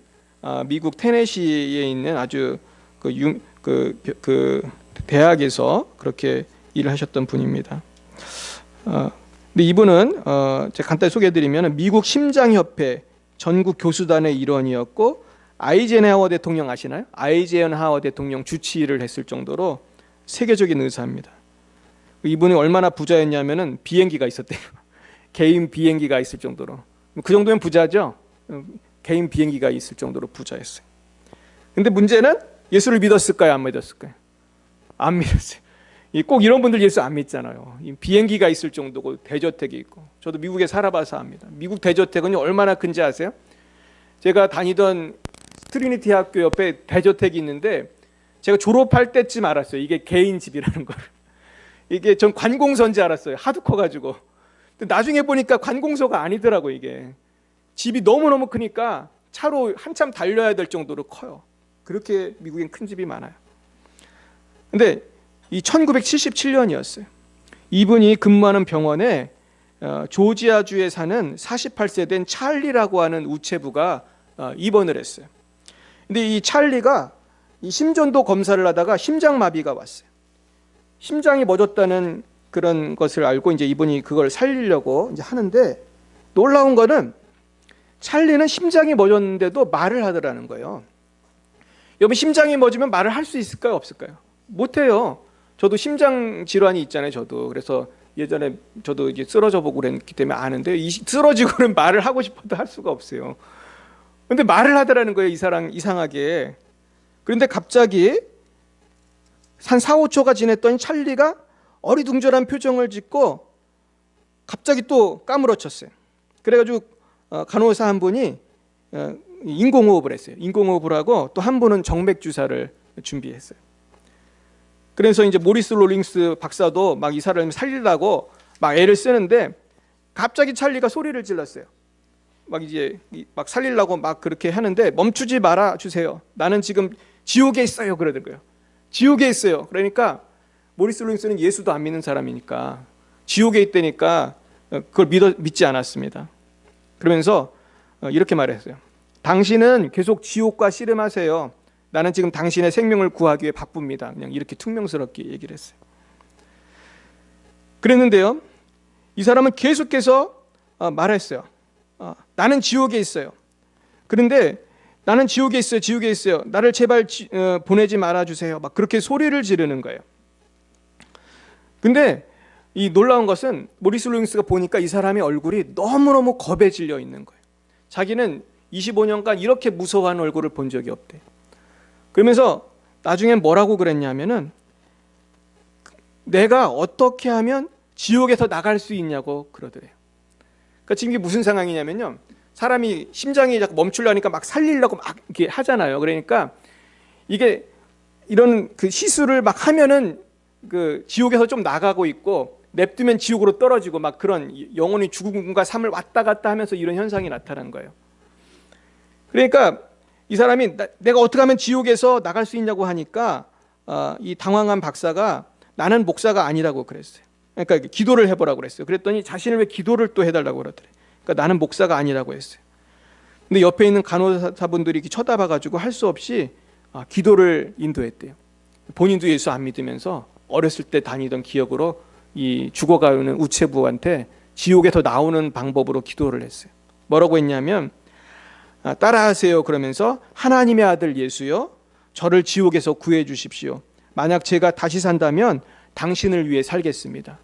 미국 테네시에 있는 아주 그 대학에서 그렇게 일을 하셨던 분입니다. 근데 이분은 제가 간단히 소개해드리면 미국 심장협회 전국 교수단의 일원이었고 아이젠하워 대통령 아시나요? 아이젠하워 대통령 주치의를 했을 정도로 세계적인 의사입니다. 이분이 얼마나 부자였냐면은 비행기가 있었대요. 개인 비행기가 있을 정도로. 그 정도면 부자죠. 개인 비행기가 있을 정도로 부자였어요. 근데 문제는 예수를 믿었을까요? 안 믿었을까요? 안 믿었어요. 꼭 이런 분들 예수 안 믿잖아요. 비행기가 있을 정도고 대저택이 있고. 저도 미국에 살아봐서 압니다. 미국 대저택은 얼마나 큰지 아세요? 제가 다니던 트리니티 학교 옆에 대저택이 있는데 제가 졸업할 때쯤 알았어요. 이게 개인 집이라는 걸. 이게 전 관공서인지 알았어요. 하도 커가지고. 근데 나중에 보니까 관공서가 아니더라고 이게. 집이 너무너무 크니까 차로 한참 달려야 될 정도로 커요. 그렇게 미국엔 큰 집이 많아요. 근데 이 1977년이었어요. 이분이 근무하는 병원에 조지아주에 사는 48세 된 찰리라고 하는 우체부가 입원을 했어요. 근데 이 찰리가 이 심전도 검사를 하다가 심장마비가 왔어요. 심장이 멎었다는 그런 것을 알고 이제 이분이 그걸 살리려고 이제 하는데 놀라운 거는 찰리는 심장이 멎었는데도 말을 하더라는 거예요. 여러분 심장이 멎으면 말을 할 수 있을까요? 없을까요? 못해요. 저도 심장 질환이 있잖아요. 저도 그래서 예전에 저도 이제 쓰러져 보고 그랬기 때문에 아는데 쓰러지고는 말을 하고 싶어도 할 수가 없어요. 근데 말을 하더라는 거예요. 이 사람 이상하게. 그런데 갑자기 한 4, 5초가 지났더니 찰리가 어리둥절한 표정을 짓고 갑자기 또 까무러쳤어요. 그래가지고 간호사 한 분이 인공호흡을 했어요. 인공호흡을 하고 또 한 분은 정맥주사를 준비했어요. 그래서 이제 모리스 롤링스 박사도 막 이 사람을 살리려고 막 애를 쓰는데 갑자기 찰리가 소리를 질렀어요. 막 이제 막 살리려고 막 그렇게 하는데 멈추지 말아 주세요. 나는 지금 지옥에 있어요. 그러더라고요. 지옥에 있어요. 그러니까 모리스 루잉스는 예수도 안 믿는 사람이니까 지옥에 있다니까 그걸 믿지 않았습니다. 그러면서 이렇게 말했어요. 당신은 계속 지옥과 씨름하세요. 나는 지금 당신의 생명을 구하기 위해 바쁩니다. 그냥 이렇게 퉁명스럽게 얘기를 했어요. 그랬는데요, 이 사람은 계속해서 말했어요. 나는 지옥에 있어요. 그런데 나는 지옥에 있어요. 지옥에 있어요. 나를 제발 보내지 말아주세요. 막 그렇게 소리를 지르는 거예요. 근데 이 놀라운 것은 모리스 루잉스가 보니까 이 사람의 얼굴이 너무너무 겁에 질려 있는 거예요. 자기는 25년간 이렇게 무서워하는 얼굴을 본 적이 없대. 그러면서 나중에 뭐라고 그랬냐면은 내가 어떻게 하면 지옥에서 나갈 수 있냐고 그러더래요. 그러니까 지금 이게 무슨 상황이냐면요, 사람이 심장이 자꾸 멈추려니까 막 살리려고 막 이렇게 하잖아요. 그러니까 이게 이런 그 시술을 막 하면은 그 지옥에서 좀 나가고 있고 냅두면 지옥으로 떨어지고 막 그런 영혼이 죽음과 삶을 왔다 갔다 하면서 이런 현상이 나타난 거예요. 그러니까 이 사람이 내가 어떻게 하면 지옥에서 나갈 수 있냐고 하니까 이 당황한 박사가 나는 목사가 아니라고 그랬어요. 그러니까 기도를 해보라고 그랬어요. 그랬더니 자신을 왜 기도를 또 해달라고 그러더래. 그러니까 나는 목사가 아니라고 했어요. 근데 옆에 있는 간호사분들이 이렇게 쳐다봐가지고 할 수 없이 기도를 인도했대요. 본인도 예수 안 믿으면서 어렸을 때 다니던 기억으로 이 죽어가는 우체부한테 지옥에서 나오는 방법으로 기도를 했어요. 뭐라고 했냐면 따라하세요. 그러면서 하나님의 아들 예수여, 저를 지옥에서 구해 주십시오. 만약 제가 다시 산다면 당신을 위해 살겠습니다.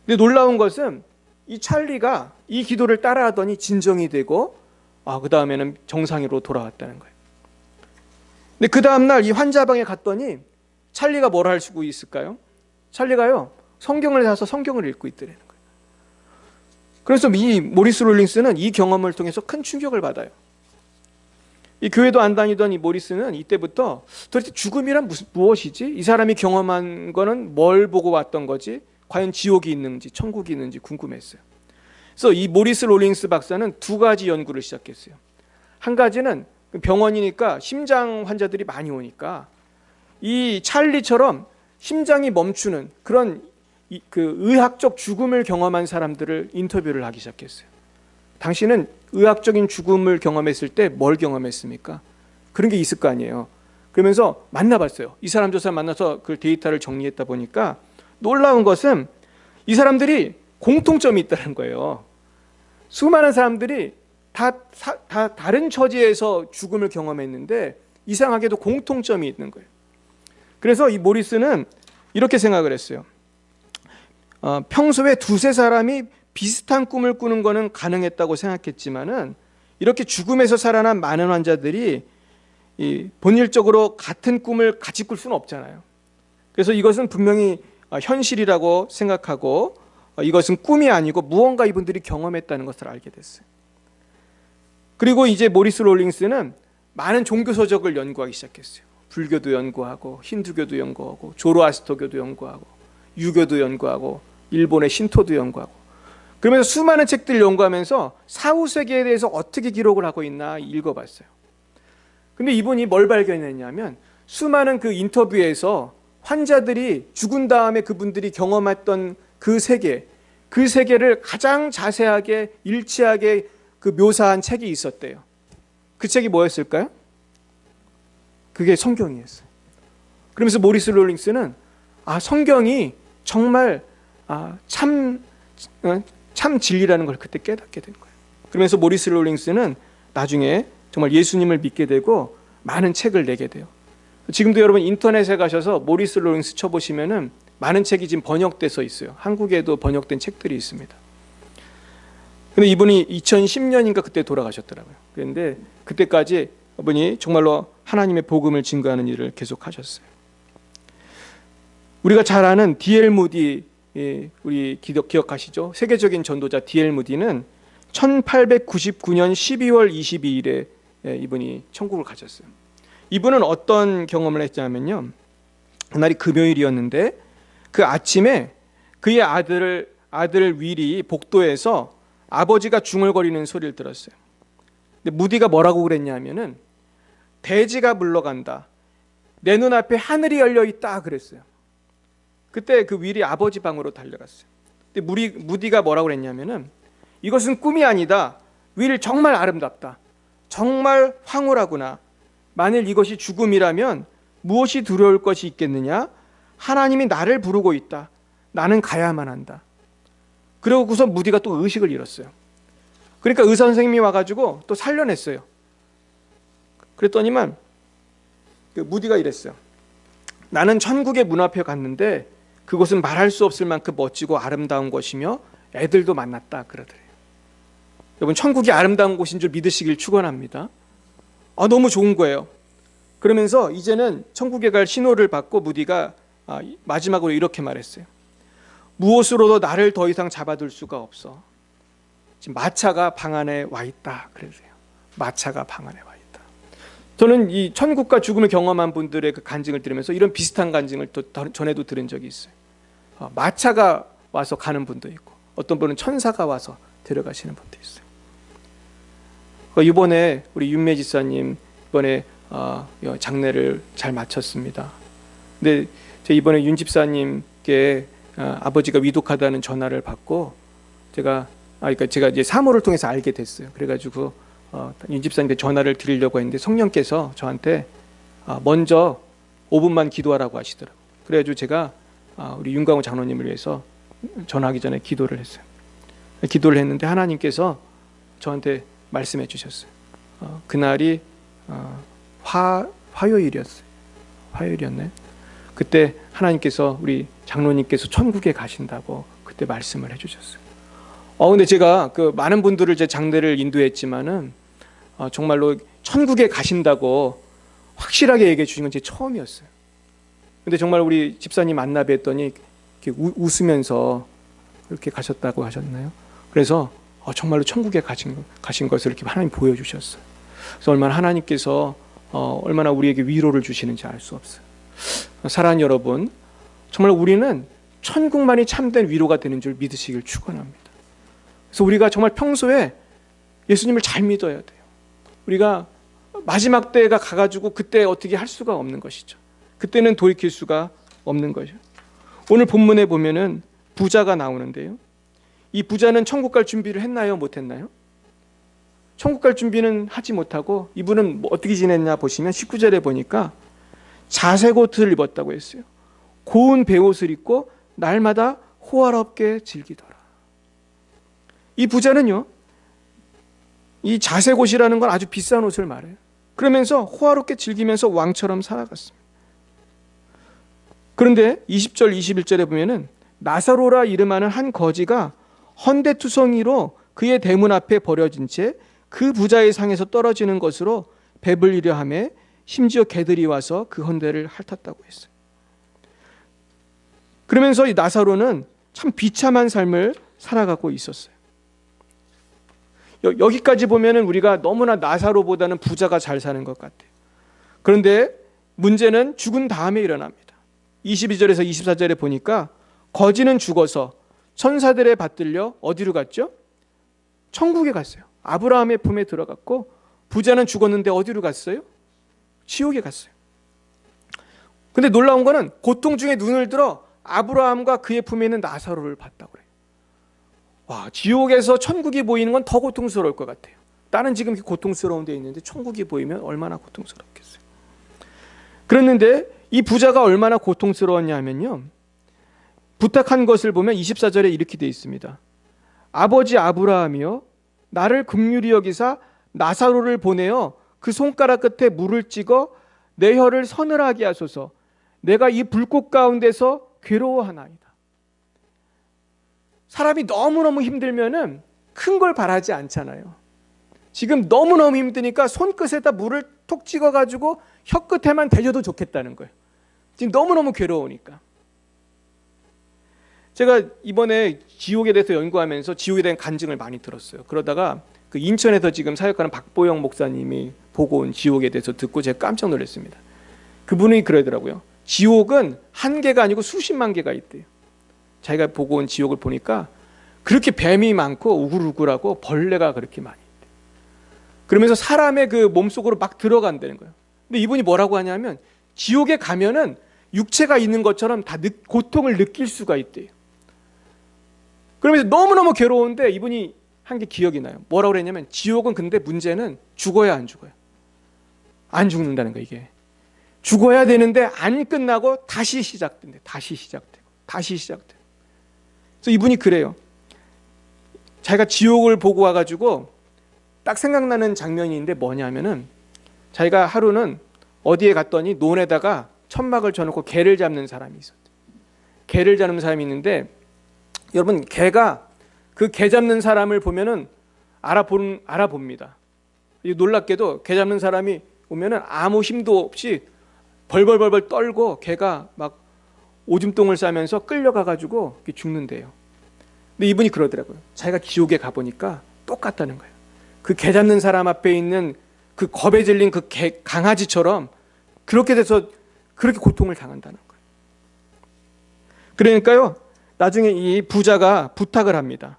근데 놀라운 것은 이 찰리가 이 기도를 따라하더니 진정이 되고 그 다음에는 정상으로 돌아왔다는 거예요. 근데 그 다음날 이 환자방에 갔더니 찰리가 뭘 할 수 있을까요? 찰리가요, 성경을 사서 성경을 읽고 있더라는 거예요. 그래서 이 모리스 롤링스는 이 경험을 통해서 큰 충격을 받아요. 이 교회도 안 다니던 이 모리스는 이때부터 도대체 죽음이란 무엇이지? 이 사람이 경험한 거는 뭘 보고 왔던 거지? 과연 지옥이 있는지 천국이 있는지 궁금했어요. 그래서 이 모리스 롤링스 박사는 두 가지 연구를 시작했어요. 한 가지는 병원이니까 심장 환자들이 많이 오니까 이 찰리처럼 심장이 멈추는 그런 그 의학적 죽음을 경험한 사람들을 인터뷰를 하기 시작했어요. 당신은 의학적인 죽음을 경험했을 때 뭘 경험했습니까? 그런 게 있을 거 아니에요. 그러면서 만나봤어요. 이 사람 저 사람 만나서 그 데이터를 정리했다 보니까 놀라운 것은 이 사람들이 공통점이 있다는 거예요. 수많은 사람들이 다 다른 처지에서 죽음을 경험했는데 이상하게도 공통점이 있는 거예요. 그래서 이 모리스는 이렇게 생각을 했어요. 평소에 두세 사람이 비슷한 꿈을 꾸는 거는 가능했다고 생각했지만은 이렇게 죽음에서 살아난 많은 환자들이 본질적으로 같은 꿈을 같이 꿀 수는 없잖아요. 그래서 이것은 분명히 현실이라고 생각하고 이것은 꿈이 아니고 무언가 이분들이 경험했다는 것을 알게 됐어요. 그리고 이제 모리스 롤링스는 많은 종교 서적을 연구하기 시작했어요. 불교도 연구하고 힌두교도 연구하고 조로아스터교도 연구하고 유교도 연구하고 일본의 신토도 연구하고 그러면서 수많은 책들을 연구하면서 사후세계에 대해서 어떻게 기록을 하고 있나 읽어봤어요. 근데 이분이 뭘 발견했냐면 수많은 그 인터뷰에서 환자들이 죽은 다음에 그분들이 경험했던 그 세계를 가장 자세하게 일치하게 그 묘사한 책이 있었대요. 그 책이 뭐였을까요? 그게 성경이었어요. 그러면서 모리스 롤링스는 성경이 정말 참 진리라는 걸 그때 깨닫게 된 거예요. 그러면서 모리스 롤링스는 나중에 정말 예수님을 믿게 되고 많은 책을 내게 돼요. 지금도 여러분 인터넷에 가셔서 모리스 롤링스 쳐보시면은 많은 책이 지금 번역돼서 있어요. 한국에도 번역된 책들이 있습니다. 근데 이분이 2010년인가 그때 돌아가셨더라고요. 그런데 그때까지 이분이 정말로 하나님의 복음을 증거하는 일을 계속 하셨어요. 우리가 잘 아는 D.L. 무디, 우리 기억하시죠? 세계적인 전도자 D.L. 무디는 1899년 12월 22일에 이분이 천국을 가셨어요. 이분은 어떤 경험을 했냐면요, 그날이 금요일이었는데 그 아침에 그의 아들 윌이 복도에서 아버지가 중얼거리는 소리를 들었어요. 근데 무디가 뭐라고 그랬냐면은 돼지가 물러간다. 내 눈앞에 하늘이 열려 있다 그랬어요. 그때 그 윌이 아버지 방으로 달려갔어요. 근데 무디가 뭐라고 그랬냐면은 이것은 꿈이 아니다. 윌 정말 아름답다. 정말 황홀하구나. 만일 이것이 죽음이라면 무엇이 두려울 것이 있겠느냐? 하나님이 나를 부르고 있다. 나는 가야만 한다. 그러고서 무디가 또 의식을 잃었어요. 그러니까 의사 선생님이 와가지고 또 살려냈어요. 그랬더니만 그 무디가 이랬어요. 나는 천국의 문 앞에 갔는데 그곳은 말할 수 없을 만큼 멋지고 아름다운 곳이며 애들도 만났다 그러더래요. 여러분, 천국이 아름다운 곳인 줄 믿으시길 축원합니다. 너무 좋은 거예요. 그러면서 이제는 천국에 갈 신호를 받고 무디가 마지막으로 이렇게 말했어요. 무엇으로도 나를 더 이상 잡아둘 수가 없어. 지금 마차가 방 안에 와 있다 그러세요. 마차가 방 안에 와 있다. 저는 이 천국과 죽음을 경험한 분들의 그 간증을 들으면서 이런 비슷한 간증을 또 전에도 들은 적이 있어요. 마차가 와서 가는 분도 있고 어떤 분은 천사가 와서 데려가시는 분도 있어요. 이번에 우리 윤매 지사님 이번에 장례를 잘 마쳤습니다. 근데 이번에 윤 집사님께 아버지가 위독하다는 전화를 받고 제가 이제 사모를 통해서 알게 됐어요. 그래가지고 윤 집사님께 전화를 드리려고 했는데 성령께서 저한테 먼저 5분만 기도하라고 하시더라고요. 그래가지고 제가 우리 윤광호 장로님을 위해서 전화하기 전에 기도를 했어요. 기도를 했는데 하나님께서 저한테 말씀해 주셨어요. 그날이 화요일이었어요. 화요일이었네. 그때 하나님께서 우리 장로님께서 천국에 가신다고 그때 말씀을 해주셨어요. 근데 제가 그 많은 분들을 제 장례를 인도했지만은 정말로 천국에 가신다고 확실하게 얘기해 주신 건 제 처음이었어요. 근데 정말 우리 집사님 만나 뵀더니 이렇게 웃으면서 이렇게 가셨다고 하셨나요? 그래서 정말로 천국에 가신 것을 이렇게 하나님 보여주셨어요. 그래서 얼마나 하나님께서 얼마나 우리에게 위로를 주시는지 알 수 없어요. 사랑하는 여러분, 정말 우리는 천국만이 참된 위로가 되는 줄 믿으시길 축원합니다. 그래서 우리가 정말 평소에 예수님을 잘 믿어야 돼요. 우리가 마지막 때가 가가지고 그때 어떻게 할 수가 없는 것이죠. 그때는 돌이킬 수가 없는 거죠. 오늘 본문에 보면은 부자가 나오는데요. 이 부자는 천국 갈 준비를 했나요? 못했나요? 천국 갈 준비는 하지 못하고 이분은 어떻게 지냈냐 보시면 19절에 보니까 자색 옷을 입었다고 했어요. 고운 베옷을 입고 날마다 호화롭게 즐기더라. 이 부자는요, 이 자색 옷이라는 건 아주 비싼 옷을 말해요. 그러면서 호화롭게 즐기면서 왕처럼 살아갔습니다. 그런데 20절 21절에 보면은 나사로라 이름하는 한 거지가 헌데투성이로 그의 대문 앞에 버려진 채 그 부자의 상에서 떨어지는 것으로 배불리려 하며 심지어 개들이 와서 그 헌데를 핥았다고 했어요. 그러면서 이 나사로는 참 비참한 삶을 살아가고 있었어요. 여기까지 보면은 우리가 너무나 나사로보다는 부자가 잘 사는 것 같아요. 그런데 문제는 죽은 다음에 일어납니다. 22절에서 24절에 보니까 거지는 죽어서 천사들에 받들려 어디로 갔죠? 천국에 갔어요. 아브라함의 품에 들어갔고 부자는 죽었는데 어디로 갔어요? 지옥에 갔어요. 근데 놀라운 거는 고통 중에 눈을 들어 아브라함과 그의 품에 있는 나사로를 봤다고 그래요. 와, 지옥에서 천국이 보이는 건 더 고통스러울 것 같아요. 나는 지금 고통스러운 데 있는데 천국이 보이면 얼마나 고통스럽겠어요. 그랬는데 이 부자가 얼마나 고통스러웠냐 하면요, 부탁한 것을 보면 24절에 이렇게 되어 있습니다. 아버지 아브라함이여 나를 긍휼히 여기사 나사로를 보내어 그 손가락 끝에 물을 찍어 내 혀를 서늘하게 하소서. 내가 이 불꽃 가운데서 괴로워하나이다. 사람이 너무너무 힘들면은 큰 걸 바라지 않잖아요. 지금 너무너무 힘드니까 손끝에다 물을 톡 찍어가지고 혀 끝에만 대줘도 좋겠다는 거예요. 지금 너무너무 괴로우니까. 제가 이번에 지옥에 대해서 연구하면서 지옥에 대한 간증을 많이 들었어요. 그러다가 그 인천에서 지금 사역하는 박보영 목사님이 보고 온 지옥에 대해서 듣고 제가 깜짝 놀랐습니다. 그분이 그러더라고요. 지옥은 한 개가 아니고 수십만 개가 있대요. 자기가 보고 온 지옥을 보니까 그렇게 뱀이 많고 우글우글하고 벌레가 그렇게 많이 있대. 그러면서 사람의 그 몸속으로 막 들어간다는 거예요. 근데 이분이 뭐라고 하냐면 지옥에 가면은 육체가 있는 것처럼 다 고통을 느낄 수가 있대요. 그러면서 너무너무 괴로운데 이분이 한 게 기억이 나요. 뭐라고 그랬냐면 지옥은 근데 문제는 죽어야 안 죽어요. 안 죽는다는 거 이게. 죽어야 되는데 안 끝나고 다시 시작된대. 다시 시작되고 다시 시작되고. 그래서 이분이 그래요. 자기가 지옥을 보고 와가지고 딱 생각나는 장면이 있는데 뭐냐면은 자기가 하루는 어디에 갔더니 논에다가 천막을 쳐놓고 개를 잡는 사람이 있었대. 개를 잡는 사람이 있는데 여러분 개가 그 개 잡는 사람을 보면은 알아봅니다. 놀랍게도 개 잡는 사람이 오면은 아무 힘도 없이 벌벌벌벌 떨고 개가 막 오줌똥을 싸면서 끌려가가지고 죽는데요. 근데 이분이 그러더라고요. 자기가 지옥에 가보니까 똑같다는 거예요. 그 개 잡는 사람 앞에 있는 그 겁에 질린 그 강아지처럼 그렇게 돼서 그렇게 고통을 당한다는 거예요. 그러니까요, 나중에 이 부자가 부탁을 합니다.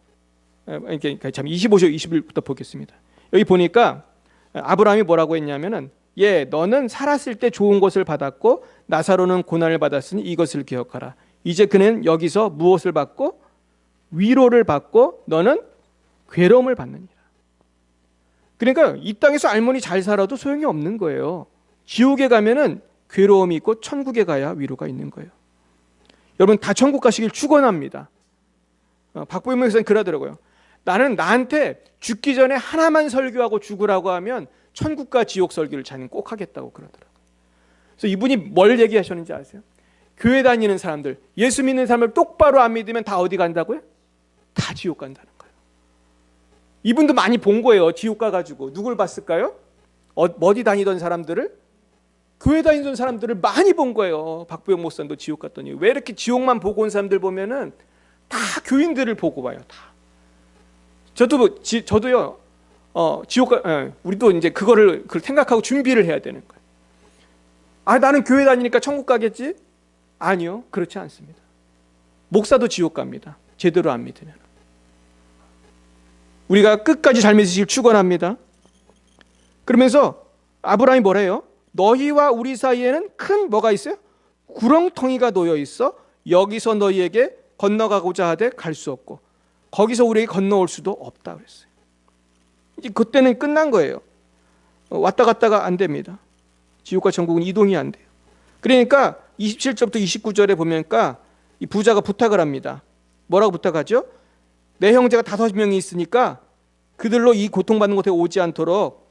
그러니까 참 25절 21부터 보겠습니다. 여기 보니까 아브라함이 뭐라고 했냐면은 너는 살았을 때 좋은 것을 받았고 나사로는 고난을 받았으니 이것을 기억하라. 이제 그는 여기서 무엇을 받고 위로를 받고 너는 괴로움을 받느니라. 그러니까 이 땅에서 알머니 잘 살아도 소용이 없는 거예요. 지옥에 가면은 괴로움이 있고 천국에 가야 위로가 있는 거예요. 여러분 다 천국 가시길 축원합니다. 박보영 목사님 그러더라고요. 나는 나한테 죽기 전에 하나만 설교하고 죽으라고 하면 천국과 지옥 설교를 자기는 꼭 하겠다고 그러더라고요. 그래서 이분이 뭘 얘기하셨는지 아세요? 교회 다니는 사람들, 예수 믿는 사람을 똑바로 안 믿으면 다 어디 간다고요? 다 지옥 간다는 거예요. 이분도 많이 본 거예요. 지옥 가가지고. 누굴 봤을까요? 어디 다니던 사람들을? 교회 다니던 사람들을 많이 본 거예요. 박보영 목사님도 지옥 갔더니. 왜 이렇게 지옥만 보고 온 사람들 보면은 다 교인들을 보고 와요. 다. 저도요. 지옥 우리도 이제 그걸 생각하고 준비를 해야 되는 거예요. 나는 교회 다니니까 천국 가겠지? 아니요. 그렇지 않습니다. 목사도 지옥 갑니다. 제대로 안 믿으면. 우리가 끝까지 잘 믿으시길 축원합니다. 그러면서 아브라함이 뭐래요? 너희와 우리 사이에는 큰 뭐가 있어요? 구렁텅이가 놓여 있어. 여기서 너희에게 건너가고자 하되 갈 수 없고 거기서 우리에게 건너올 수도 없다 그랬어요. 이제 그때는 끝난 거예요. 왔다 갔다가 안 됩니다. 지옥과 천국은 이동이 안 돼요. 그러니까 27절부터 29절에 보니까 이 부자가 부탁을 합니다. 뭐라고 부탁하죠? 내 형제가 5명이 있으니까 그들로 이 고통받는 곳에 오지 않도록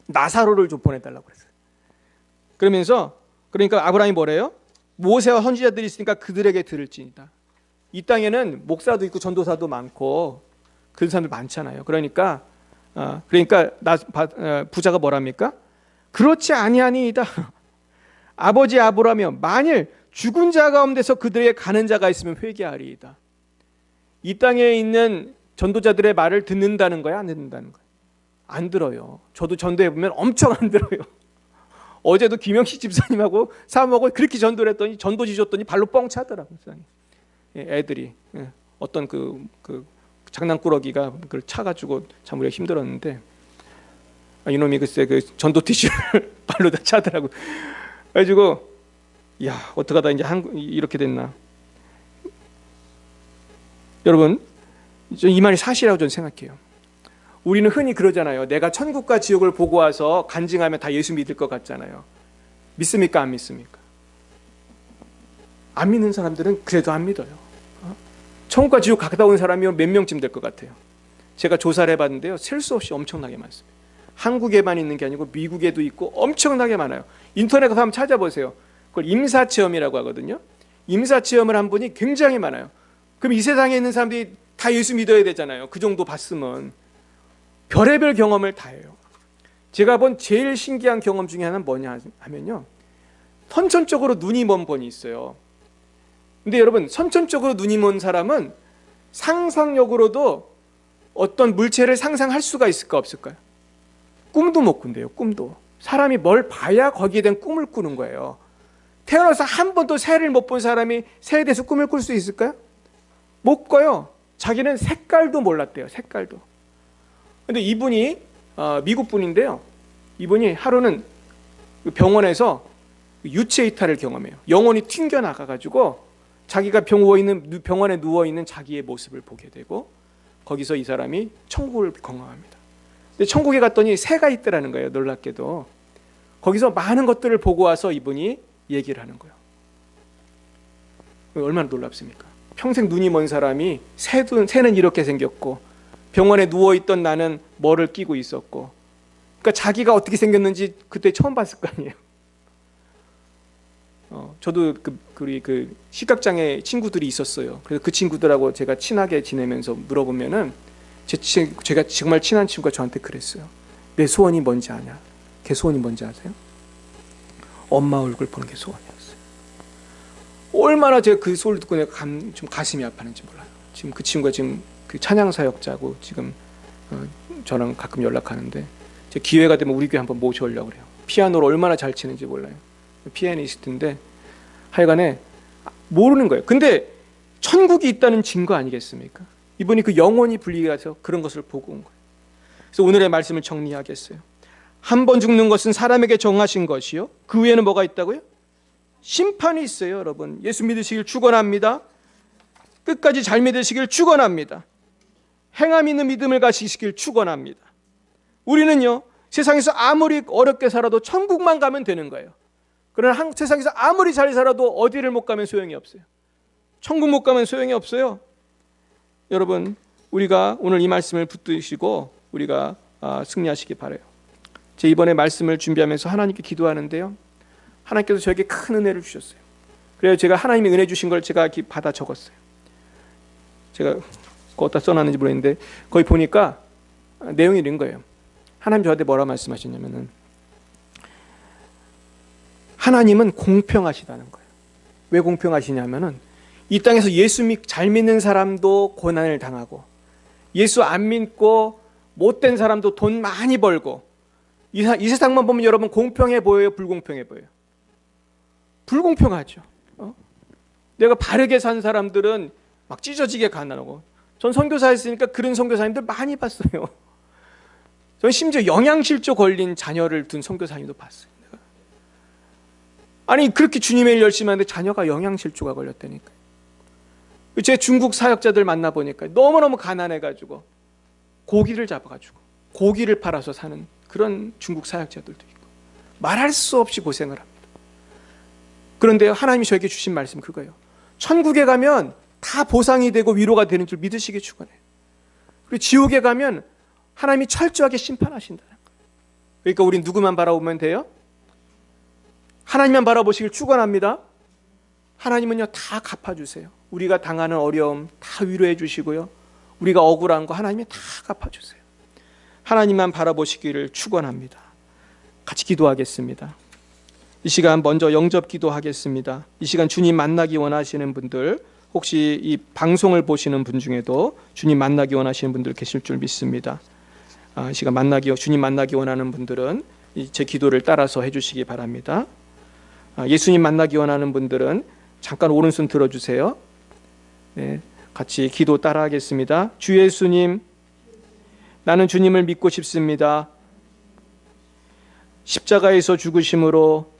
나사로를 좀 보내달라고 그랬어요. 그러니까 아브라함이 뭐래요? 모세와 선지자들이 있으니까 그들에게 들을지니다. 이 땅에는 목사도 있고 전도사도 많고 그런 사람들 많잖아요. 그러니까 부자가 뭐랍니까? 그렇지 아니하니이다. 아버지 아브라함이여 만일 죽은 자 가운데서 그들에게 가는 자가 있으면 회개하리이다. 이 땅에 있는 전도자들의 말을 듣는다는 거야, 안 듣는다는 거야? 안 들어요. 저도 전도해 보면 엄청 안 들어요. 어제도 김영식 집사님하고 사모하고 그렇게 전도를 했더니 전도지 줬더니 발로 뻥 차더라고요. 애들이 어떤 그 장난꾸러기가 그걸 차가지고 참 우리가 힘들었는데 이놈이 글쎄 그 전도 티슈를 발로다 차더라고. 그래가지고 야 어떡하다 이제 이렇게 됐나. 여러분 이 말이 사실이라고 저는 생각해요. 우리는 흔히 그러잖아요. 내가 천국과 지옥을 보고 와서 간증하면 다 예수 믿을 것 같잖아요. 믿습니까? 안 믿습니까? 안 믿는 사람들은 그래도 안 믿어요. 천국과 지옥 갔다 온 사람이 몇 명쯤 될 것 같아요? 제가 조사를 해봤는데요. 셀 수 없이 엄청나게 많습니다. 한국에만 있는 게 아니고 미국에도 있고 엄청나게 많아요. 인터넷 가서 한번 찾아보세요. 그걸 임사체험이라고 하거든요. 임사체험을 한 분이 굉장히 많아요. 그럼 이 세상에 있는 사람들이 다 예수 믿어야 되잖아요. 그 정도 봤으면. 별의별 경험을 다 해요. 제가 본 제일 신기한 경험 중에 하나는 뭐냐 하면요. 선천적으로 눈이 먼 분이 있어요. 근데 여러분 선천적으로 눈이 먼 사람은 상상력으로도 어떤 물체를 상상할 수가 있을까 없을까요? 꿈도 못 꾼대요. 꿈도. 사람이 뭘 봐야 거기에 대한 꿈을 꾸는 거예요. 태어나서 한 번도 새를 못 본 사람이 새에 대해서 꿈을 꿀 수 있을까요? 못 꿔요. 자기는 색깔도 몰랐대요. 색깔도. 근데 이분이 미국 분인데요. 이분이 하루는 병원에서 유체 이탈을 경험해요. 영혼이 튕겨 나가가지고 자기가 병원에 누워있는 자기의 모습을 보게 되고, 거기서 이 사람이 천국을 경험합니다. 근데 천국에 갔더니 새가 있더라는 거예요. 놀랍게도. 거기서 많은 것들을 보고 와서 이분이 얘기를 하는 거예요. 얼마나 놀랍습니까? 평생 눈이 먼 사람이 새는 이렇게 생겼고, 병원에 누워있던 나는 뭐를 끼고 있었고, 그러니까 자기가 어떻게 생겼는지 그때 처음 봤을 거 아니에요. 저도 그 시각장애 친구들이 있었어요. 그래서 그 친구들하고 제가 친하게 지내면서 물어보면은 제가 정말 친한 친구가 저한테 그랬어요. 내 소원이 뭔지 아냐? 걔 소원이 뭔지 아세요? 엄마 얼굴 보는 게 소원이었어요. 얼마나 제가 그 소리를 듣고 내가 좀 가슴이 아팠는지 몰라요. 지금 그 친구가 지금 그 찬양 사역자고 지금 저랑 가끔 연락하는데, 제 기회가 되면 우리 교회 한번 모셔오려고 그래요. 피아노를 얼마나 잘 치는지 몰라요. 피아니스트인데 하여간에 모르는 거예요. 근데 천국이 있다는 증거 아니겠습니까? 이분이 그 영혼이 분리해서 그런 것을 보고 온 거예요. 그래서 오늘의 말씀을 정리하겠어요. 한 번 죽는 것은 사람에게 정하신 것이요, 그 후에는 뭐가 있다고요? 심판이 있어요. 여러분, 예수 믿으시길 축원합니다. 끝까지 잘 믿으시길 축원합니다. 행함 있는 믿음을 가지시길 축원합니다. 우리는요, 세상에서 아무리 어렵게 살아도 천국만 가면 되는 거예요. 그러나 세상에서 아무리 잘 살아도 어디를 못 가면 소용이 없어요. 천국 못 가면 소용이 없어요. 여러분, 우리가 오늘 이 말씀을 붙드시고 우리가 승리하시기 바라요. 제 이번에 말씀을 준비하면서 하나님께 기도하는데요, 하나님께서 저에게 큰 은혜를 주셨어요. 그래서 제가 하나님이 은혜 주신 걸 제가 받아 적었어요. 제가 어디다 써놨는지 모르겠는데 거기 보니까 내용이 이런 거예요. 하나님 저한테 뭐라 말씀하셨냐면은, 하나님은 공평하시다는 거예요. 왜 공평하시냐면은, 이 땅에서 예수 잘 믿는 사람도 고난을 당하고, 예수 안 믿고 못된 사람도 돈 많이 벌고, 이 세상만 보면 여러분 공평해 보여요? 불공평해 보여요? 불공평하죠. 내가 바르게 산 사람들은 막 찢어지게 가난하고, 전 선교사 했으니까 그런 선교사님들 많이 봤어요. 전 심지어 영양실조 걸린 자녀를 둔 선교사님도 봤어요. 아니, 그렇게 주님의 일 열심히 하는데 자녀가 영양실조가 걸렸다니까요. 제 중국 사역자들 만나보니까 너무너무 가난해가지고 고기를 잡아가지고 고기를 팔아서 사는 그런 중국 사역자들도 있고, 말할 수 없이 고생을 합니다. 그런데 하나님이 저에게 주신 말씀 그거예요. 천국에 가면 다 보상이 되고 위로가 되는 줄 믿으시기 축원해요. 그리고 지옥에 가면 하나님이 철저하게 심판하신다는 거예요. 그러니까 우린 누구만 바라보면 돼요? 하나님만 바라보시길 축원합니다. 하나님은요, 다 갚아주세요. 우리가 당하는 어려움 다 위로해 주시고요, 우리가 억울한 거 하나님이 다 갚아주세요. 하나님만 바라보시기를 축원합니다. 같이 기도하겠습니다. 이 시간 먼저 영접 기도하겠습니다. 이 시간 주님 만나기 원하시는 분들, 혹시 이 방송을 보시는 분 중에도 주님 만나기 원하시는 분들 계실 줄 믿습니다. 이 시간 주님 만나기 원하는 분들은 제 기도를 따라서 해주시기 바랍니다. 예수님 만나기 원하는 분들은 잠깐 오른손 들어주세요. 네, 같이 기도 따라하겠습니다. 주 예수님, 나는 주님을 믿고 싶습니다. 십자가에서 죽으심으로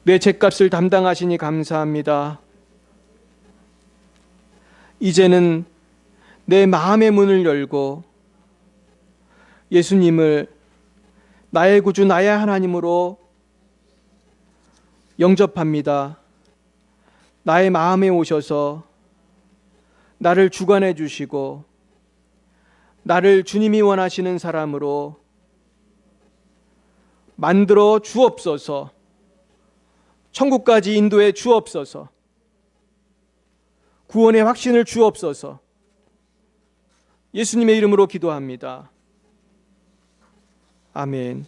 내 죄값을 담당하시니 감사합니다. 이제는 내 마음의 문을 열고 예수님을 나의 구주, 나의 하나님으로 영접합니다. 나의 마음에 오셔서 나를 주관해 주시고 나를 주님이 원하시는 사람으로 만들어 주옵소서. 천국까지 인도해 주옵소서. 구원의 확신을 주옵소서. 예수님의 이름으로 기도합니다. 아멘.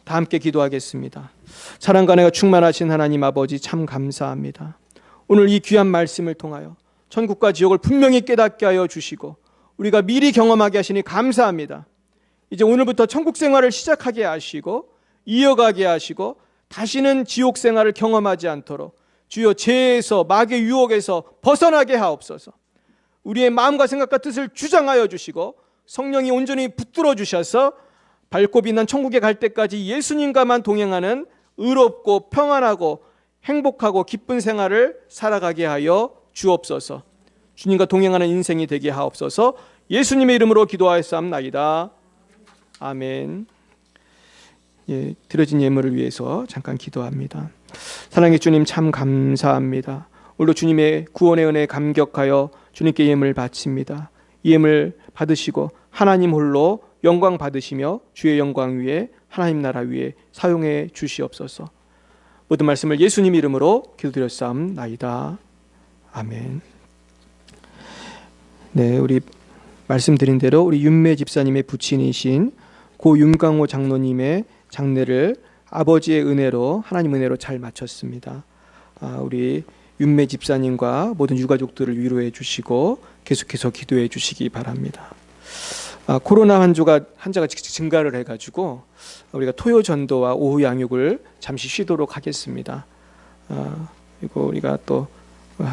다 함께 기도하겠습니다. 사랑과 은혜가 충만하신 하나님 아버지, 참 감사합니다. 오늘 이 귀한 말씀을 통하여 천국과 지옥을 분명히 깨닫게 하여 주시고 우리가 미리 경험하게 하시니 감사합니다. 이제 오늘부터 천국 생활을 시작하게 하시고 이어가게 하시고 다시는 지옥 생활을 경험하지 않도록 주여 죄에서 마귀의 유혹에서 벗어나게 하옵소서. 우리의 마음과 생각과 뜻을 주장하여 주시고 성령이 온전히 붙들어 주셔서 밝고 빛난 천국에 갈 때까지 예수님과만 동행하는 의롭고 평안하고 행복하고 기쁜 생활을 살아가게 하여 주옵소서. 주님과 동행하는 인생이 되게 하옵소서. 예수님의 이름으로 기도하였사옵나이다. 아멘. 예, 드려진 예물을 위해서 잠깐 기도합니다. 사랑의 주님, 참 감사합니다. 오늘도 주님의 구원의 은혜에 감격하여 주님께 예물을 바칩니다. 이 예물 받으시고 하나님 홀로 영광 받으시며 주의 영광 위에 하나님 나라 위에 사용해 주시옵소서. 모든 말씀을 예수님 이름으로 기도드렸사옵나이다. 아멘. 네, 우리 말씀드린 대로 우리 윤매 집사님의 부친이신 고 윤강호 장로님의 장례를 아버지의 은혜로, 하나님 은혜로 잘 마쳤습니다. 우리 윤매 집사님과 모든 유가족들을 위로해 주시고 계속해서 기도해 주시기 바랍니다. 코로나 환자가 증가를 해가지고 우리가 토요 전도와 오후 양육을 잠시 쉬도록 하겠습니다. 그리고 우리가 또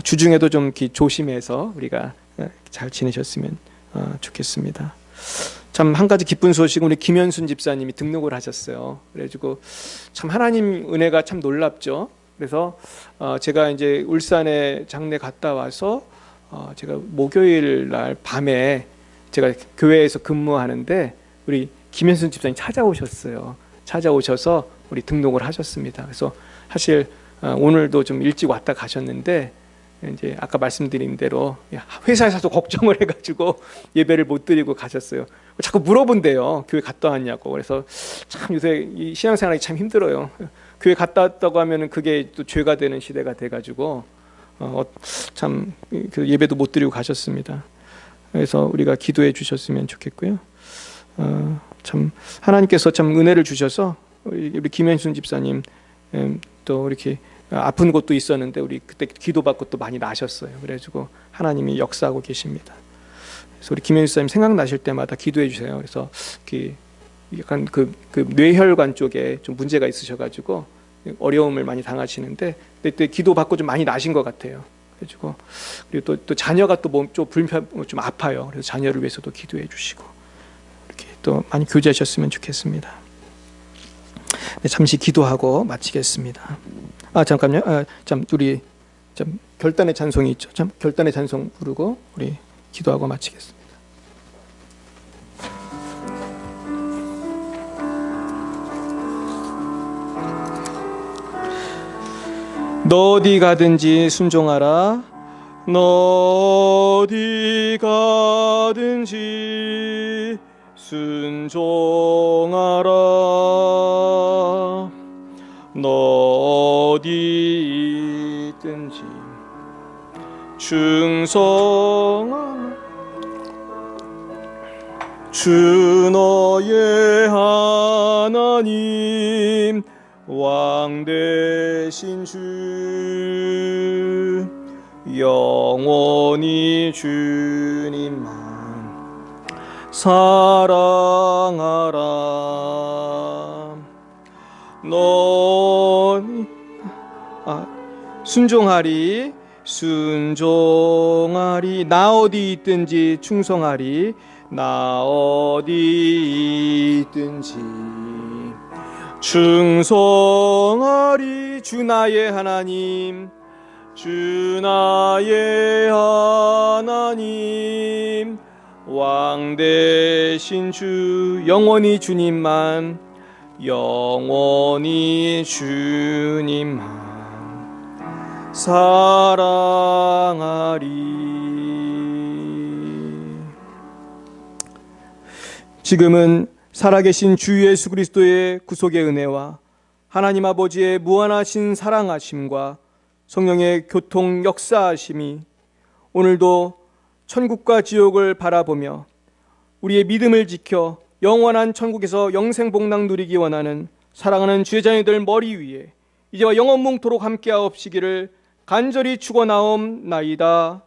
주중에도 좀 조심해서 우리가 잘 지내셨으면 좋겠습니다. 참 한 가지 기쁜 소식은 우리 김현순 집사님이 등록을 하셨어요. 그래가지고 참 하나님 은혜가 참 놀랍죠. 그래서 제가 이제 울산에 장례 갔다 와서 제가 목요일 날 밤에 제가 교회에서 근무하는데 우리 김현순 집사님 찾아오셨어요. 찾아오셔서 우리 등록을 하셨습니다. 그래서 사실 오늘도 좀 일찍 왔다 가셨는데 이제 아까 말씀드린 대로 회사에서도 걱정을 해가지고 예배를 못 드리고 가셨어요. 자꾸 물어본대요. 교회 갔다 왔냐고. 그래서 참 요새 이 신앙생활이 참 힘들어요. 교회 갔다 왔다고 하면은 그게 또 죄가 되는 시대가 돼가지고 참 그 예배도 못 드리고 가셨습니다. 그래서 우리가 기도해 주셨으면 좋겠고요. 참 하나님께서 참 은혜를 주셔서 우리 김현순 집사님 또 이렇게 아픈 곳도 있었는데 우리 그때 기도받고 또 많이 나셨어요. 그래가지고 하나님이 역사하고 계십니다. 그래서 우리 김현순 집사님 생각나실 때마다 기도해 주세요. 그래서 약간 그 뇌혈관 쪽에 좀 문제가 있으셔가지고 어려움을 많이 당하시는데 그때 기도받고 좀 많이 나신 것 같아요. 그래가지고 그리고 또 자녀가 또 몸 좀 아파요. 그래서 자녀를 위해서도 기도해 주시고 이렇게 또 많이 교제하셨으면 좋겠습니다. 네, 잠시 기도하고 마치겠습니다. 잠깐요. 우리 결단의 찬송이 있죠. 결단의 찬송 부르고 우리 기도하고 마치겠습니다. 너 어디 가든지 순종하라. 너 어디 가든지 순종하라. 너 어디 있든지 충성하라. 주 너의 하나님 왕 되신 주 영원히 주님만 사랑하라. 너니 순종하리 순종하리. 나 어디 있든지 충성하리. 나 어디 있든지 충성하리. 주 나의 하나님 주 나의 하나님 왕 되신 주 영원히 주님만 영원히 주님만 사랑하리. 지금은 살아계신 주 예수 그리스도의 구속의 은혜와 하나님 아버지의 무한하신 사랑하심과 성령의 교통 역사하심이 오늘도 천국과 지옥을 바라보며 우리의 믿음을 지켜 영원한 천국에서 영생복락 누리기 원하는 사랑하는 주의 자녀들 머리 위에 이제와 영원뭉토록 함께하옵시기를 간절히 축원하옵나이다.